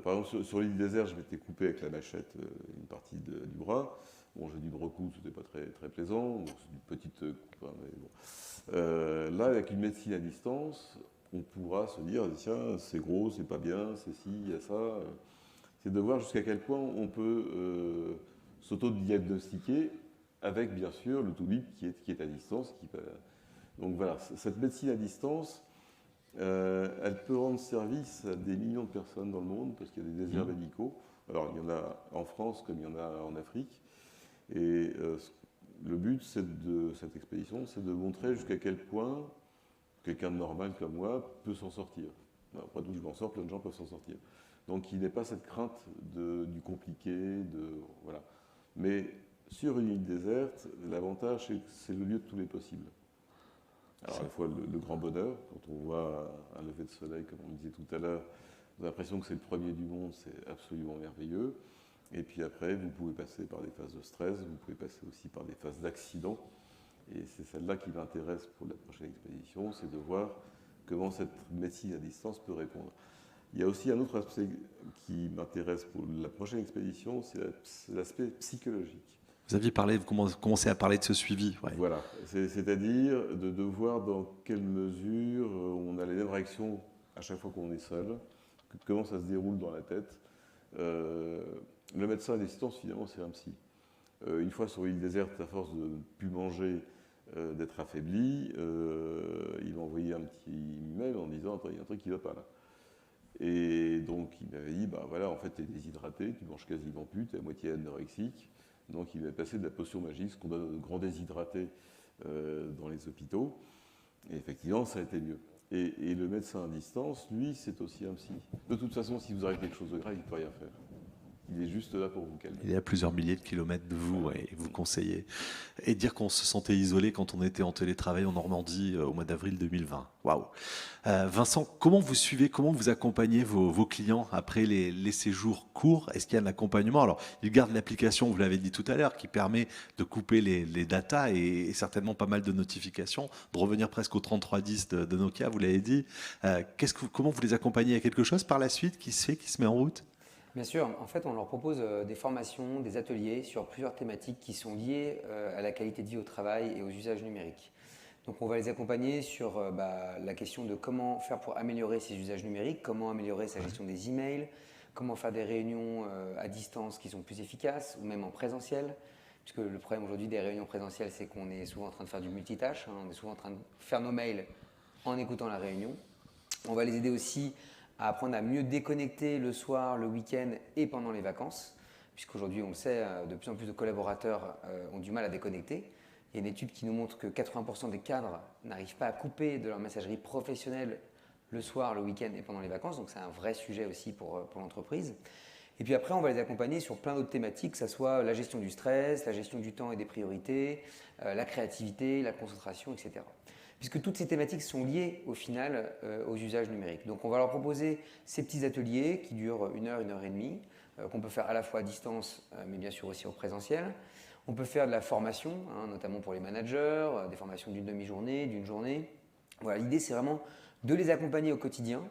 Speaker 2: Par exemple, sur l'île désert, je m'étais coupé avec la machette une partie du bras. Bon, j'ai dû me recoudre, c'était pas très, très plaisant, donc c'est une petite coupe. Hein, mais bon. Là, avec une médecine à distance, on pourra se dire, tiens, c'est gros, c'est pas bien, c'est ci, il y a ça. C'est de voir jusqu'à quel point on peut s'auto-diagnostiquer avec, bien sûr, le Toubib qui est à distance. Donc voilà, cette médecine à distance, elle peut rendre service à des millions de personnes dans le monde, parce qu'il y a des déserts médicaux. Alors, il y en a en France comme il y en a en Afrique. Et le but de cette expédition, c'est de montrer jusqu'à quel point quelqu'un de normal comme moi peut s'en sortir. Après tout, je m'en sors, plein de gens peuvent s'en sortir. Donc il n'est pas cette crainte du compliqué, voilà. Mais sur une île déserte, l'avantage, c'est que c'est le lieu de tous les possibles. Alors à la fois le grand bonheur, quand on voit un lever de soleil, comme on le disait tout à l'heure, on a l'impression que c'est le premier du monde, c'est absolument merveilleux. Et puis après, vous pouvez passer par des phases de stress, vous pouvez passer aussi par des phases d'accident. Et c'est celle-là qui m'intéresse pour la prochaine expédition, c'est de voir comment cette médecine à distance peut répondre. Il y a aussi un autre aspect qui m'intéresse pour la prochaine expédition, c'est l'aspect psychologique.
Speaker 1: Vous aviez parlé, vous commencez à parler de ce suivi. Ouais.
Speaker 2: Voilà, c'est-à-dire de voir dans quelle mesure on a les mêmes réactions à chaque fois qu'on est seul, comment ça se déroule dans la tête. Le médecin à distance, finalement, c'est un psy. Une fois sur l'île déserte, à force de ne plus manger, d'être affaibli, il m'a envoyé un petit email en disant « il y a un truc qui ne va pas là ». Et donc il m'avait dit, voilà, en fait, tu es déshydraté, tu manges quasiment plus, tu es à moitié anorexique. Donc il m'avait passé de la potion magique, ce qu'on donne aux grands déshydratés dans les hôpitaux. Et effectivement, ça a été mieux. Et le médecin à distance, lui, c'est aussi un psy. De toute façon, si vous avez quelque chose de grave, il ne peut rien faire. Il est juste là pour vous calmer.
Speaker 1: Il est à plusieurs milliers de kilomètres de vous et vous conseiller. Et dire qu'on se sentait isolé quand on était en télétravail en Normandie au mois d'avril 2020. Waouh. Vincent, comment vous suivez, comment vous accompagnez vos clients après les séjours courts? Est-ce qu'il y a un accompagnement? Alors, ils gardent l'application, vous l'avez dit tout à l'heure, qui permet de couper les datas et certainement pas mal de notifications, de revenir presque au 3310 de Nokia, vous l'avez dit. Comment vous les accompagnez? Il y a quelque chose par la suite qui se fait, qui se met en route?
Speaker 5: Bien sûr, en fait, on leur propose des formations, des ateliers sur plusieurs thématiques qui sont liées à la qualité de vie au travail et aux usages numériques. Donc, on va les accompagner sur la question de comment faire pour améliorer ces usages numériques, comment améliorer sa gestion des emails, comment faire des réunions à distance qui sont plus efficaces ou même en présentiel. Puisque le problème aujourd'hui des réunions présentielles, c'est qu'on est souvent en train de faire du multitâche, hein, on est souvent en train de faire nos mails en écoutant la réunion. On va les aider aussi à apprendre à mieux déconnecter le soir, le week-end et pendant les vacances, puisqu'aujourd'hui, on le sait, de plus en plus de collaborateurs ont du mal à déconnecter. Il y a une étude qui nous montre que 80% des cadres n'arrivent pas à couper de leur messagerie professionnelle le soir, le week-end et pendant les vacances, donc c'est un vrai sujet aussi pour l'entreprise. Et puis après, on va les accompagner sur plein d'autres thématiques, que ce soit la gestion du stress, la gestion du temps et des priorités, la créativité, la concentration, etc. Puisque toutes ces thématiques sont liées au final aux usages numériques. Donc on va leur proposer ces petits ateliers qui durent 1 heure, 1 heure et demie, qu'on peut faire à la fois à distance, mais bien sûr aussi en présentiel. On peut faire de la formation, hein, notamment pour les managers, des formations d'une demi-journée, d'une journée. Voilà, l'idée c'est vraiment de les accompagner au quotidien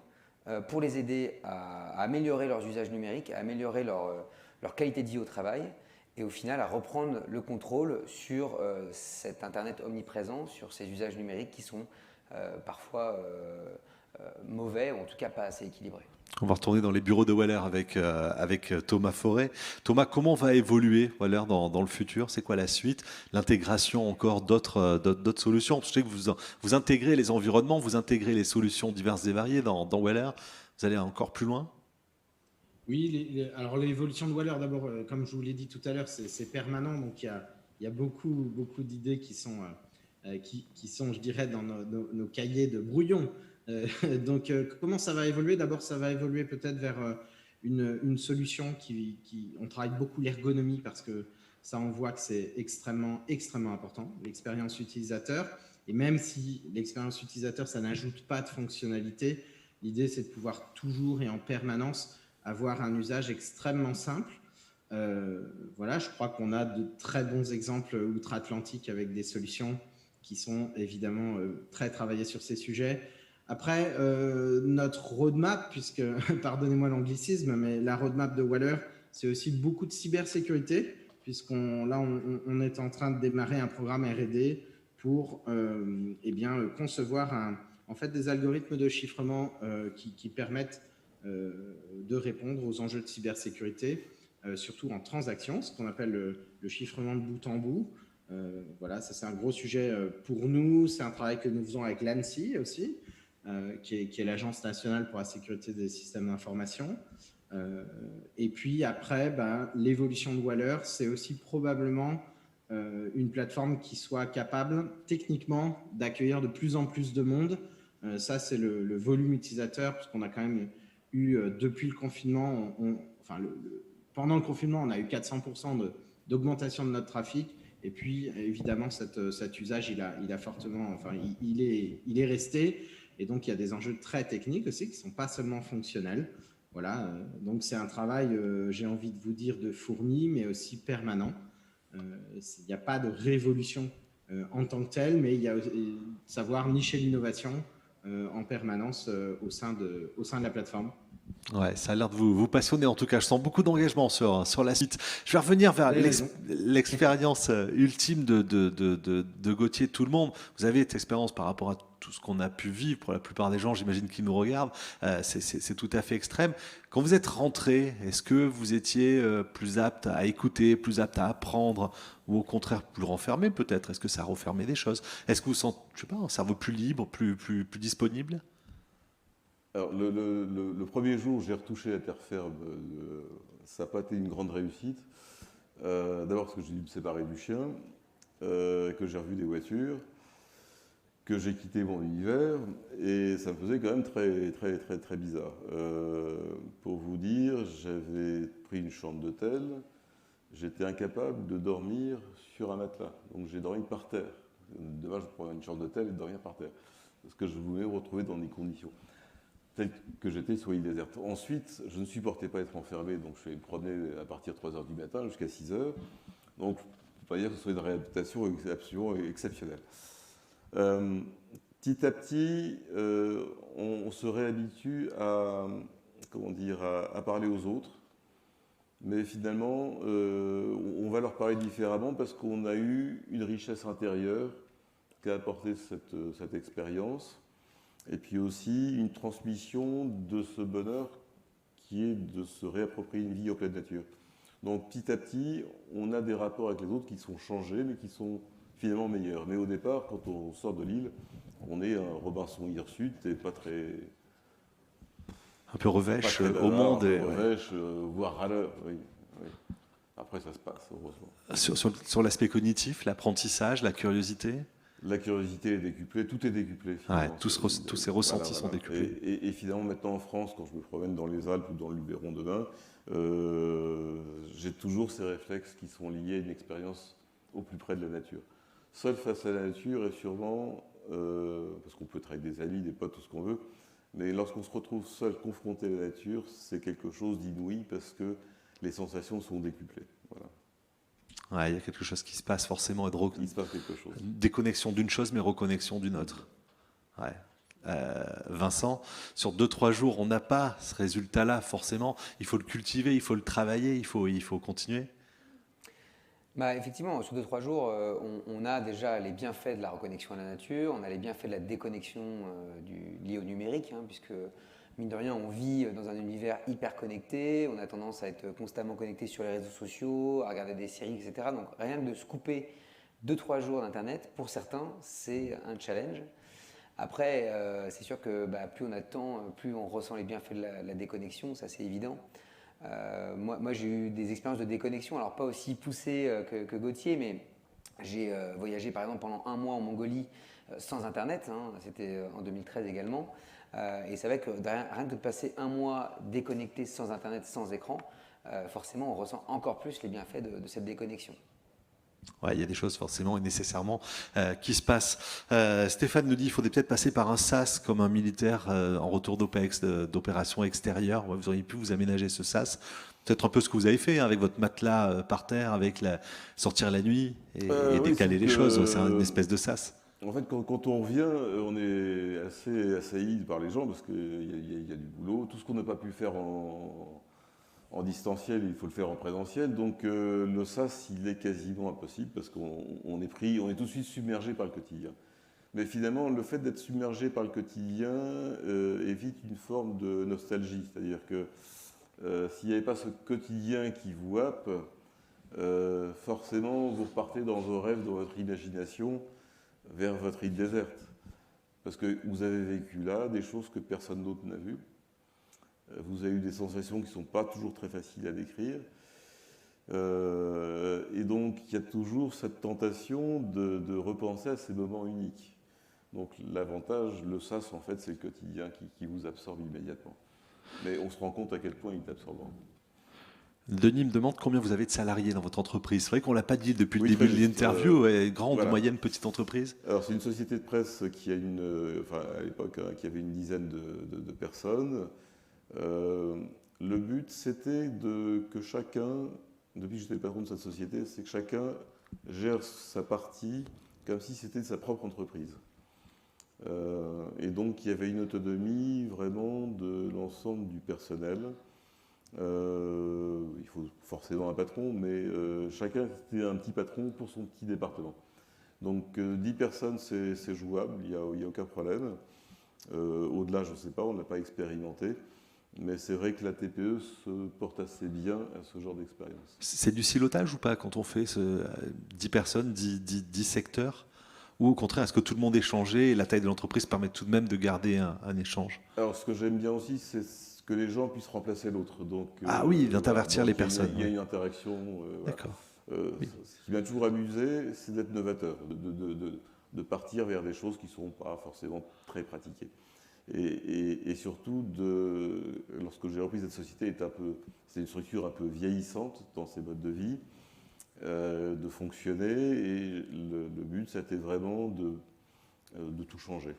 Speaker 5: pour les aider à améliorer leurs usages numériques, à améliorer leur qualité de vie au travail et au final à reprendre le contrôle sur cet Internet omniprésent, sur ces usages numériques qui sont parfois mauvais ou en tout cas pas assez équilibrés.
Speaker 1: On va retourner dans les bureaux de Waller avec Thomas Forêt. Thomas, comment va évoluer Waller dans le futur? C'est quoi la suite? L'intégration encore d'autres solutions? Je sais que vous intégrez les environnements, vous intégrez les solutions diverses et variées dans Waller. Vous allez encore plus loin?
Speaker 6: Oui, alors l'évolution de Waller, d'abord, comme je vous l'ai dit tout à l'heure, c'est permanent. Donc il y a beaucoup d'idées qui sont, je dirais, dans nos cahiers de brouillon. Donc, comment ça va évoluer? D'abord, ça va évoluer peut-être vers une solution on travaille beaucoup l'ergonomie parce que ça, on voit que c'est extrêmement important, l'expérience utilisateur. Et même si l'expérience utilisateur, ça n'ajoute pas de fonctionnalité, l'idée, c'est de pouvoir toujours et en permanence avoir un usage extrêmement simple. Voilà, je crois qu'on a de très bons exemples outre-Atlantique avec des solutions qui sont évidemment très travaillées sur ces sujets. Après, notre roadmap, puisque, pardonnez-moi l'anglicisme, mais la roadmap de Waller, c'est aussi beaucoup de cybersécurité, puisqu'on est en train de démarrer un programme R&D pour concevoir en fait des algorithmes de chiffrement qui permettent de répondre aux enjeux de cybersécurité, surtout en transaction, ce qu'on appelle le chiffrement de bout en bout. Voilà, ça c'est un gros sujet pour nous. C'est un travail que nous faisons avec l'ANSSI aussi, qui est l'Agence nationale pour la sécurité des systèmes d'information. Et puis après, l'évolution de Waller, c'est aussi probablement une plateforme qui soit capable techniquement d'accueillir de plus en plus de monde. Ça, c'est le volume utilisateur, parce qu'on a quand même eu, depuis le confinement, pendant le confinement, on a eu 400% d'augmentation de notre trafic. Et puis, évidemment, cet usage, il a fortement, il est resté. Et donc, il y a des enjeux très techniques aussi qui ne sont pas seulement fonctionnels. Voilà, donc c'est un travail, j'ai envie de vous dire, de fourmi, mais aussi permanent. Il n'y a pas de révolution en tant que telle, mais il y a savoir nicher l'innovation en permanence au sein de la plateforme.
Speaker 1: Ouais, ça a l'air de vous passionner. En tout cas, je sens beaucoup d'engagement sur la suite. Je vais revenir vers l'expérience ultime de Gauthier, tout le monde. Vous avez cette expérience par rapport à tout ce qu'on a pu vivre. Pour la plupart des gens, j'imagine, qui nous regardent, c'est tout à fait extrême. Quand vous êtes rentré, est-ce que vous étiez plus apte à écouter, plus apte à apprendre, ou au contraire plus renfermé peut-être? Est-ce que ça a refermé des choses? Est-ce que vous sentez, je sais pas, un cerveau plus libre, plus disponible?
Speaker 2: Alors, le premier jour, j'ai retouché la terre ferme. Ça n'a pas été une grande réussite. D'abord parce que j'ai dû me séparer du chien, que j'ai revu des voitures, que j'ai quitté mon univers, et ça me faisait quand même très bizarre. Pour vous dire, j'avais pris une chambre d'hôtel, j'étais incapable de dormir sur un matelas. Donc j'ai dormi par terre. Demain, je prends une chambre d'hôtel et dormir par terre. Parce que je voulais me retrouver dans des conditions telles que j'étais sur l'île déserte. Ensuite, je ne supportais pas être enfermé, donc je me promenais à partir de 3 heures du matin jusqu'à 6 heures. Donc, je ne peux pas dire que ce soit une réadaptation absolument exceptionnelle. Petit à petit, on se réhabitue à, comment dire, à parler aux autres. Mais finalement, on va leur parler différemment parce qu'on a eu une richesse intérieure qu'a apporté cette expérience. Et puis aussi une transmission de ce bonheur qui est de se réapproprier une vie en pleine nature. Donc petit à petit, on a des rapports avec les autres qui sont changés, mais qui sont finalement meilleurs. Mais au départ, quand on sort de l'île, on est un Robinson Hirsute et pas très...
Speaker 1: Un peu revêche
Speaker 2: pas très
Speaker 1: au
Speaker 2: bavard,
Speaker 1: monde.
Speaker 2: revêche, voire râleur, oui, oui. Après, ça se passe, heureusement.
Speaker 1: Sur l'aspect cognitif, l'apprentissage, la curiosité.
Speaker 2: La curiosité est décuplée, tout est décuplé.
Speaker 1: Ouais, tous ces ressentis sont décuplés.
Speaker 2: Et finalement, maintenant en France, quand je me promène dans les Alpes ou dans le Luberon de Bain, j'ai toujours ces réflexes qui sont liés à une expérience au plus près de la nature. Seul face à la nature, et sûrement, parce qu'on peut être avec des amis, des potes, tout ce qu'on veut, mais lorsqu'on se retrouve seul, confronté à la nature, c'est quelque chose d'inouï parce que les sensations sont décuplées. Voilà.
Speaker 1: Ouais, il y a quelque chose qui se passe forcément.
Speaker 2: Il se passe quelque chose.
Speaker 1: Déconnexion d'une chose, mais reconnexion d'une autre. Ouais. Vincent, sur 2-3 jours, on n'a pas ce résultat-là, forcément. Il faut le cultiver, il faut le travailler, il faut continuer.
Speaker 5: Bah, effectivement, sur 2-3 jours, on a déjà les bienfaits de la reconnexion à la nature, on a les bienfaits de la déconnexion liée au numérique, hein, puisque mine de rien, on vit dans un univers hyper connecté, on a tendance à être constamment connecté sur les réseaux sociaux, à regarder des séries, etc. Donc rien que de se couper 2-3 jours d'Internet, pour certains, c'est un challenge. Après, c'est sûr que plus on a de temps, plus on ressent les bienfaits de la déconnexion, ça c'est évident. Moi j'ai eu des expériences de déconnexion, alors pas aussi poussées que Gauthier, mais j'ai voyagé par exemple pendant 1 mois en Mongolie sans Internet, hein, c'était en 2013 également. Et c'est vrai que rien que de passer 1 mois déconnecté sans Internet, sans écran, forcément on ressent encore plus les bienfaits de cette déconnexion.
Speaker 1: Ouais, il y a des choses forcément et nécessairement qui se passent. Stéphane nous dit qu'il faudrait peut-être passer par un SAS comme un militaire en retour d'OPEX, d'opération extérieure. Ouais, vous auriez pu vous aménager ce SAS. Peut-être un peu ce que vous avez fait, hein, avec votre matelas par terre, avec sortir la nuit et
Speaker 2: Oui,
Speaker 1: décaler les choses. C'est une espèce de SAS.
Speaker 2: En fait, quand on revient, on est assez assailli par les gens parce qu'il y a du boulot. Tout ce qu'on n'a pas pu faire en distanciel, il faut le faire en présentiel. Donc le SAS, il est quasiment impossible parce qu'on est tout de suite submergé par le quotidien. Mais finalement, le fait d'être submergé par le quotidien évite une forme de nostalgie. C'est-à-dire que s'il n'y avait pas ce quotidien qui vous happe, forcément, vous repartez dans vos rêves, dans votre imagination, vers votre île déserte. Parce que vous avez vécu là des choses que personne d'autre n'a vues. Vous avez eu des sensations qui ne sont pas toujours très faciles à décrire. Et donc, il y a toujours cette tentation de repenser à ces moments uniques. Donc, l'avantage, le SAS, en fait, c'est le quotidien qui vous absorbe immédiatement. Mais on se rend compte à quel point il est absorbant.
Speaker 1: Denis me demande combien vous avez de salariés dans votre entreprise. C'est vrai qu'on ne l'a pas dit depuis le
Speaker 2: Oui,
Speaker 1: début de
Speaker 2: très juste,
Speaker 1: l'interview. Grande,
Speaker 2: voilà.
Speaker 1: moyenne, petite entreprise?
Speaker 2: Alors, c'est une société de presse qui a à l'époque, hein, qui avait une dizaine de personnes. Le but, c'était que chacun, depuis que j'étais le patron de cette société, c'est que chacun gère sa partie comme si c'était sa propre entreprise. Et donc, il y avait une autonomie vraiment de l'ensemble du personnel. Il faut forcément un patron, mais chacun était un petit patron pour son petit département. Donc 10 personnes, c'est jouable, il n'y a aucun problème. Au-delà, je ne sais pas, on n'a pas expérimenté. Mais c'est vrai que la TPE se porte assez bien à ce genre d'expérience.
Speaker 1: C'est du silotage ou pas quand on fait 10 personnes, 10 secteurs? Ou au contraire, est-ce que tout le monde est changé et la taille de l'entreprise permet tout de même de garder un échange?
Speaker 2: Alors ce que j'aime bien aussi, c'est que les gens puissent remplacer l'autre. Donc,
Speaker 1: oui, d'intervertir les personnes.
Speaker 2: Il y a une interaction.
Speaker 1: D'accord.
Speaker 2: Oui. Ce qui m'a toujours amusé, c'est d'être novateur, de partir vers des choses qui ne sont pas forcément très pratiquées. Et surtout, lorsque j'ai repris cette société, c'est une structure un peu vieillissante dans ses modes de vie, de fonctionner, et le but, c'était vraiment de tout changer.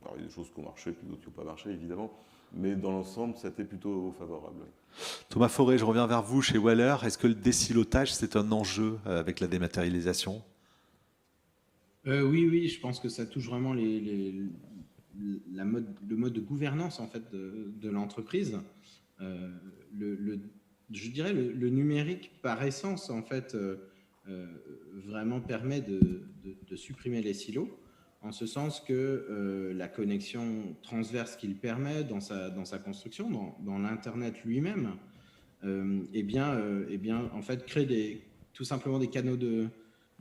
Speaker 2: Alors, il y a des choses qui ont marché, puis d'autres qui n'ont pas marché, évidemment, mais dans l'ensemble, c'était plutôt favorable.
Speaker 1: Thomas Forêt, je reviens vers vous chez Waller. Est-ce que le désilotage, c'est un enjeu avec la dématérialisation?
Speaker 6: Oui, je pense que ça touche vraiment le mode de gouvernance en fait de l'entreprise. Je dirais le numérique par essence en fait vraiment permet de supprimer les silos, en ce sens que la connexion transverse qu'il permet dans sa construction, dans l'Internet lui-même, eh bien, en fait, crée tout simplement des canaux de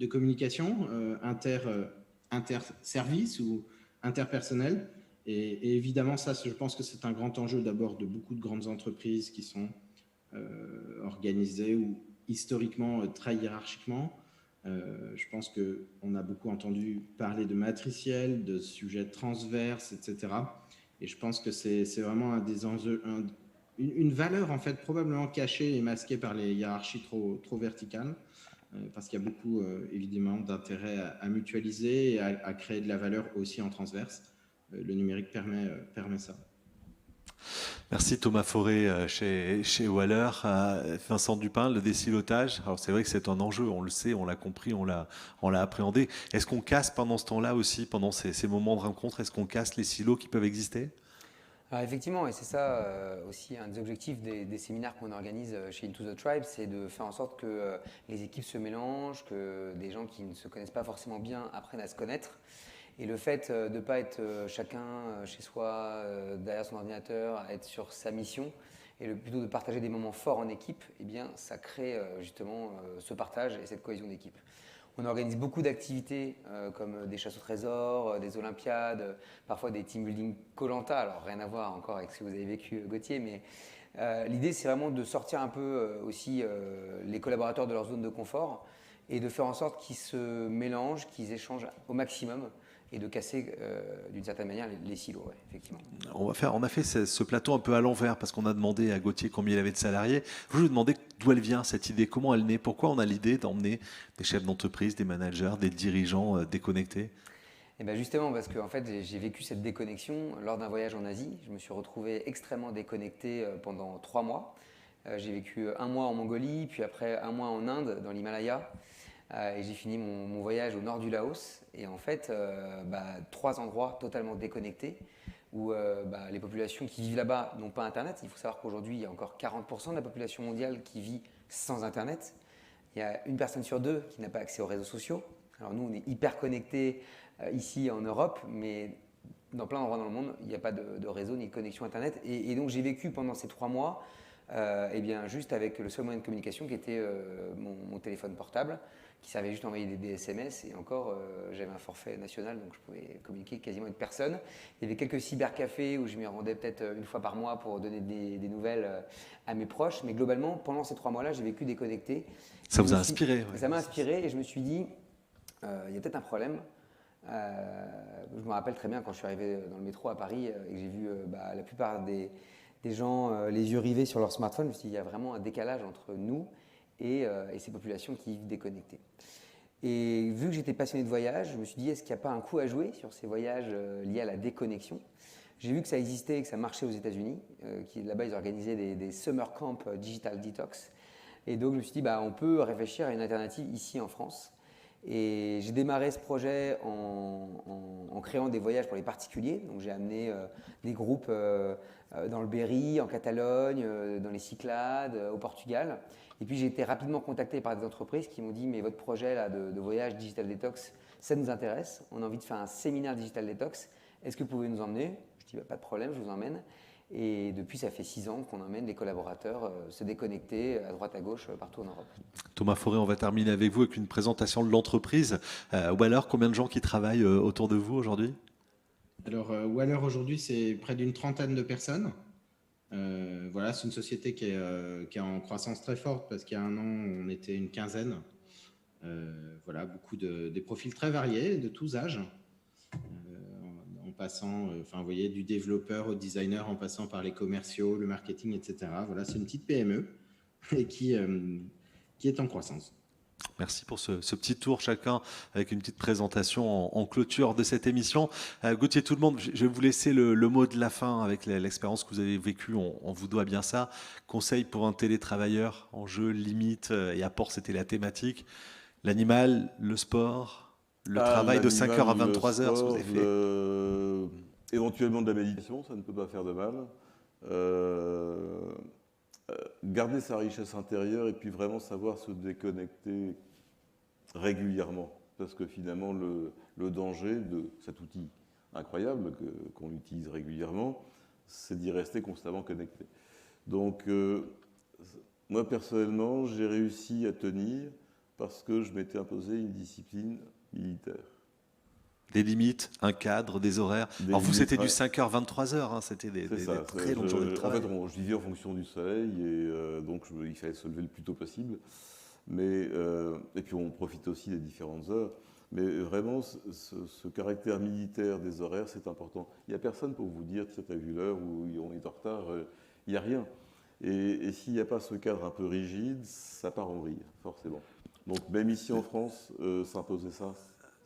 Speaker 6: communication inter-services ou interpersonnels. Et évidemment, ça, je pense que c'est un grand enjeu d'abord de beaucoup de grandes entreprises qui sont organisées ou historiquement très hiérarchiquement. Je pense qu'on a beaucoup entendu parler de matriciel, de sujets transverses, etc. Et je pense que c'est vraiment un des enjeux, une valeur en fait probablement cachée et masquée par les hiérarchies trop verticales, parce qu'il y a beaucoup évidemment d'intérêt à mutualiser et à créer de la valeur aussi en transverse. Le numérique permet ça.
Speaker 1: Merci Thomas Forêt chez Waller. Vincent Dupin, le désilotage, alors c'est vrai que c'est un enjeu, on le sait, on l'a compris, on l'a appréhendé. Est-ce qu'on casse pendant ce temps-là aussi, pendant ces moments de rencontre, est-ce qu'on casse les silos qui peuvent exister?
Speaker 5: Alors effectivement, et c'est ça aussi un des objectifs des séminaires qu'on organise chez Into the Tribe, c'est de faire en sorte que les équipes se mélangent, que des gens qui ne se connaissent pas forcément bien apprennent à se connaître. Et le fait de ne pas être chacun chez soi, derrière son ordinateur, à être sur sa mission, et plutôt de partager des moments forts en équipe, eh bien, ça crée justement ce partage et cette cohésion d'équipe. On organise beaucoup d'activités comme des chasses au trésor, des olympiades, parfois des team building Koh-Lanta, alors rien à voir encore avec ce que vous avez vécu Gauthier, mais l'idée c'est vraiment de sortir un peu aussi les collaborateurs de leur zone de confort et de faire en sorte qu'ils se mélangent, qu'ils échangent au maximum et de casser d'une certaine manière les silos, ouais, effectivement.
Speaker 1: On a fait ce plateau un peu à l'envers parce qu'on a demandé à Gauthier combien il avait de salariés. Je vous demandais d'où elle vient cette idée, comment elle naît, pourquoi on a l'idée d'emmener des chefs d'entreprise, des managers, des dirigeants déconnectés.
Speaker 5: Et bien justement parce que en fait, j'ai vécu cette déconnexion lors d'un voyage en Asie. Je me suis retrouvé extrêmement déconnecté pendant 3 mois. J'ai vécu 1 mois en Mongolie, puis après 1 mois en Inde, dans l'Himalaya. Et j'ai fini mon voyage au nord du Laos. Et en fait, 3 endroits totalement déconnectés où les populations qui vivent là-bas n'ont pas Internet. Il faut savoir qu'aujourd'hui, il y a encore 40% de la population mondiale qui vit sans Internet. Il y a 1 personne sur 2 qui n'a pas accès aux réseaux sociaux. Alors nous, on est hyper connectés ici en Europe, mais dans plein d'endroits dans le monde, il n'y a pas de réseau ni de connexion Internet. Et donc, j'ai vécu pendant ces 3 mois juste avec le seul moyen de communication qui était mon téléphone portable, qui servait juste à envoyer des SMS, et encore j'avais un forfait national, donc je pouvais communiquer quasiment avec personne. Il y avait quelques cybercafés où je m'y rendais peut-être 1 fois par mois pour donner des nouvelles à mes proches, mais globalement pendant ces 3 mois-là j'ai vécu déconnecté.
Speaker 1: Ça vous a inspiré?
Speaker 5: Ouais. Ça m'a inspiré et je me suis dit il y a peut-être un problème. Je me rappelle très bien quand je suis arrivé dans le métro à Paris et que j'ai vu la plupart des gens les yeux rivés sur leur smartphone. Je me suis dit, il y a vraiment un décalage entre nous et ces populations qui vivent déconnectées. Et vu que j'étais passionné de voyage, je me suis dit, est-ce qu'il n'y a pas un coup à jouer sur ces voyages liés à la déconnexion? J'ai vu que ça existait et que ça marchait aux États-Unis. Là-bas, ils organisaient des summer camps digital detox. Et donc, je me suis dit, on peut réfléchir à une alternative ici en France. Et j'ai démarré ce projet en créant des voyages pour les particuliers. Donc j'ai amené des groupes dans le Berry, en Catalogne, dans les Cyclades, au Portugal. Et puis j'ai été rapidement contacté par des entreprises qui m'ont dit « mais votre projet là, de voyage Digital Detox, ça nous intéresse. On a envie de faire un séminaire Digital Detox. Est-ce que vous pouvez nous emmener ?» Je dis « pas de problème, je vous emmène ». Et depuis, ça fait 6 ans qu'on emmène les collaborateurs se déconnecter à droite à gauche partout en Europe.
Speaker 1: Thomas Forêt, on va terminer avec vous avec une présentation de l'entreprise. Waller, combien de gens qui travaillent autour de vous aujourd'hui?
Speaker 6: Alors, Waller aujourd'hui, c'est près d'une 30aine de personnes. Voilà, c'est une société qui est en croissance très forte parce qu'il y a 1 an, on était une 15aine. Voilà, des profils très variés, de tous âges. passant, enfin, vous voyez, du développeur au designer, en passant par les commerciaux, le marketing, etc. Voilà, c'est une petite PME et qui est en croissance.
Speaker 1: Merci pour ce petit tour chacun avec une petite présentation en clôture de cette émission. Gauthier, tout le monde, je vais vous laisser le mot de la fin avec l'expérience que vous avez vécue. On vous doit bien ça. Conseil pour un télétravailleur, enjeux, limites et apports, c'était la thématique. L'animal, le sport, le travail de 5h à 23h, ce que vous avez fait.
Speaker 2: Éventuellement de la méditation, ça ne peut pas faire de mal. Garder sa richesse intérieure et puis vraiment savoir se déconnecter régulièrement. Parce que finalement, le danger de cet outil incroyable qu'on utilise régulièrement, c'est d'y rester constamment connecté. Donc, moi personnellement, j'ai réussi à tenir parce que je m'étais imposé une discipline militaire.
Speaker 1: Des limites, un cadre, des horaires. Alors vous, c'était du 5h, 23h, hein, c'était des très longues journées de travail.
Speaker 2: En fait, je vivais en fonction du soleil et donc il fallait se lever le plus tôt possible. Mais, et puis on profite aussi des différentes heures. Mais vraiment, ce caractère militaire des horaires, c'est important. Il n'y a personne pour vous dire, tu as vu l'heure ou on est en retard, il n'y a rien. Et s'il n'y a pas ce cadre un peu rigide, ça part en vrille, forcément. Donc même ici en France, s'imposer ça,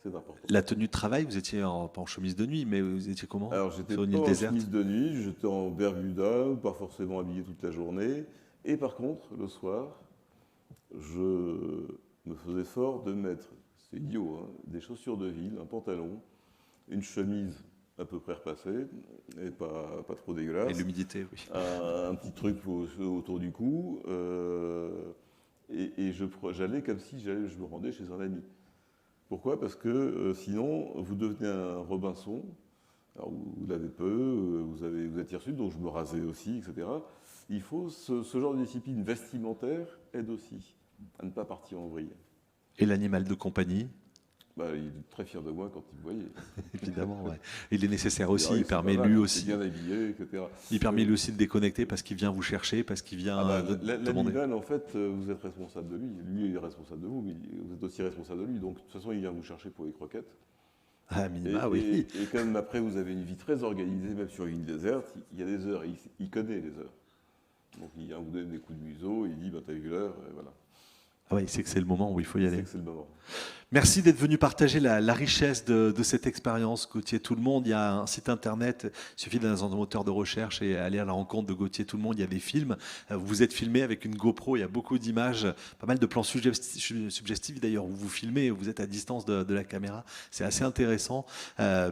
Speaker 2: c'est important.
Speaker 1: La tenue de travail, vous étiez pas en chemise de nuit, mais vous étiez comment?
Speaker 2: Alors j'étais pas en chemise de nuit, j'étais en bermuda, pas forcément habillé toute la journée. Et par contre, le soir, je me faisais fort de mettre, c'est idiot, hein, des chaussures de ville, un pantalon, une chemise à peu près repassée, et pas trop dégueulasse.
Speaker 1: Et l'humidité, oui.
Speaker 2: Un petit truc autour du cou. Et j'allais comme si je me rendais chez un ami. Pourquoi? Parce que sinon, vous devenez un Robinson. Alors, vous l'avez peu, vous êtes hirsute, donc je me rasais aussi, etc. Il faut ce genre de discipline vestimentaire aide aussi à ne pas partir en vrille.
Speaker 1: Et l'animal de compagnie?
Speaker 2: Il est très fier de moi quand il me voyait.
Speaker 1: Évidemment, ouais. Il est nécessaire aussi, il permet
Speaker 2: mal,
Speaker 1: lui aussi.
Speaker 2: bien habillé, etc.
Speaker 1: Il permet lui aussi de déconnecter parce qu'il vient vous chercher, parce qu'il vient demander.
Speaker 2: L'animal, en fait, vous êtes responsable de lui. Lui est responsable de vous, mais vous êtes aussi responsable de lui. Donc, de toute façon, il vient vous chercher pour les croquettes.
Speaker 1: Ah, minima, oui.
Speaker 2: Et comme après, vous avez une vie très organisée, même sur une déserte, il y a des heures, il connaît les heures. Donc, il vient vous donner des coups de museau, il dit, t'as vu l'heure, et voilà.
Speaker 1: Ah oui, c'est que c'est le moment où il faut y aller.
Speaker 2: C'est que c'est le moment.
Speaker 1: Merci d'être venu partager la richesse de cette expérience, Gauthier Tout le Monde. Il y a un site internet, il suffit d'aller dans un moteur de recherche et aller à la rencontre de Gauthier Tout le Monde. Il y a des films. Vous êtes filmé avec une GoPro, il y a beaucoup d'images, pas mal de plans suggestifs d'ailleurs, où vous filmez, où vous êtes à distance de la caméra. C'est assez intéressant.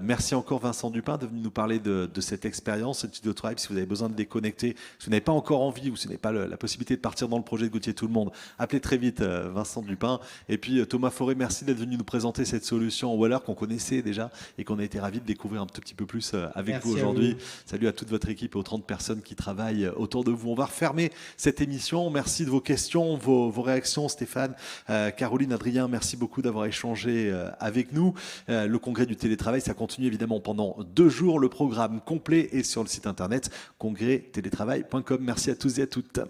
Speaker 1: Merci encore Vincent Dupin de venir nous parler de cette expérience, cette studio Tribe. Si vous avez besoin de déconnecter, si vous n'avez pas encore envie ou si vous n'avez pas la possibilité de partir dans le projet de Gauthier Tout le Monde, appelez très vite Vincent Dupin. Et puis Thomas Forêt, merci d'être venu nous présenter cette solution en Waller qu'on connaissait déjà et qu'on a été ravis de découvrir un tout petit peu plus avec
Speaker 6: Merci
Speaker 1: vous aujourd'hui. Salut à toute votre équipe et aux 30 personnes qui travaillent autour de vous. On va refermer cette émission. Merci de vos questions, vos réactions, Stéphane, Caroline, Adrien, merci beaucoup d'avoir échangé avec nous. Le congrès du télétravail, ça continue évidemment pendant 2 jours. Le programme complet est sur le site internet congrès-télétravail.com. Merci à tous et à toutes.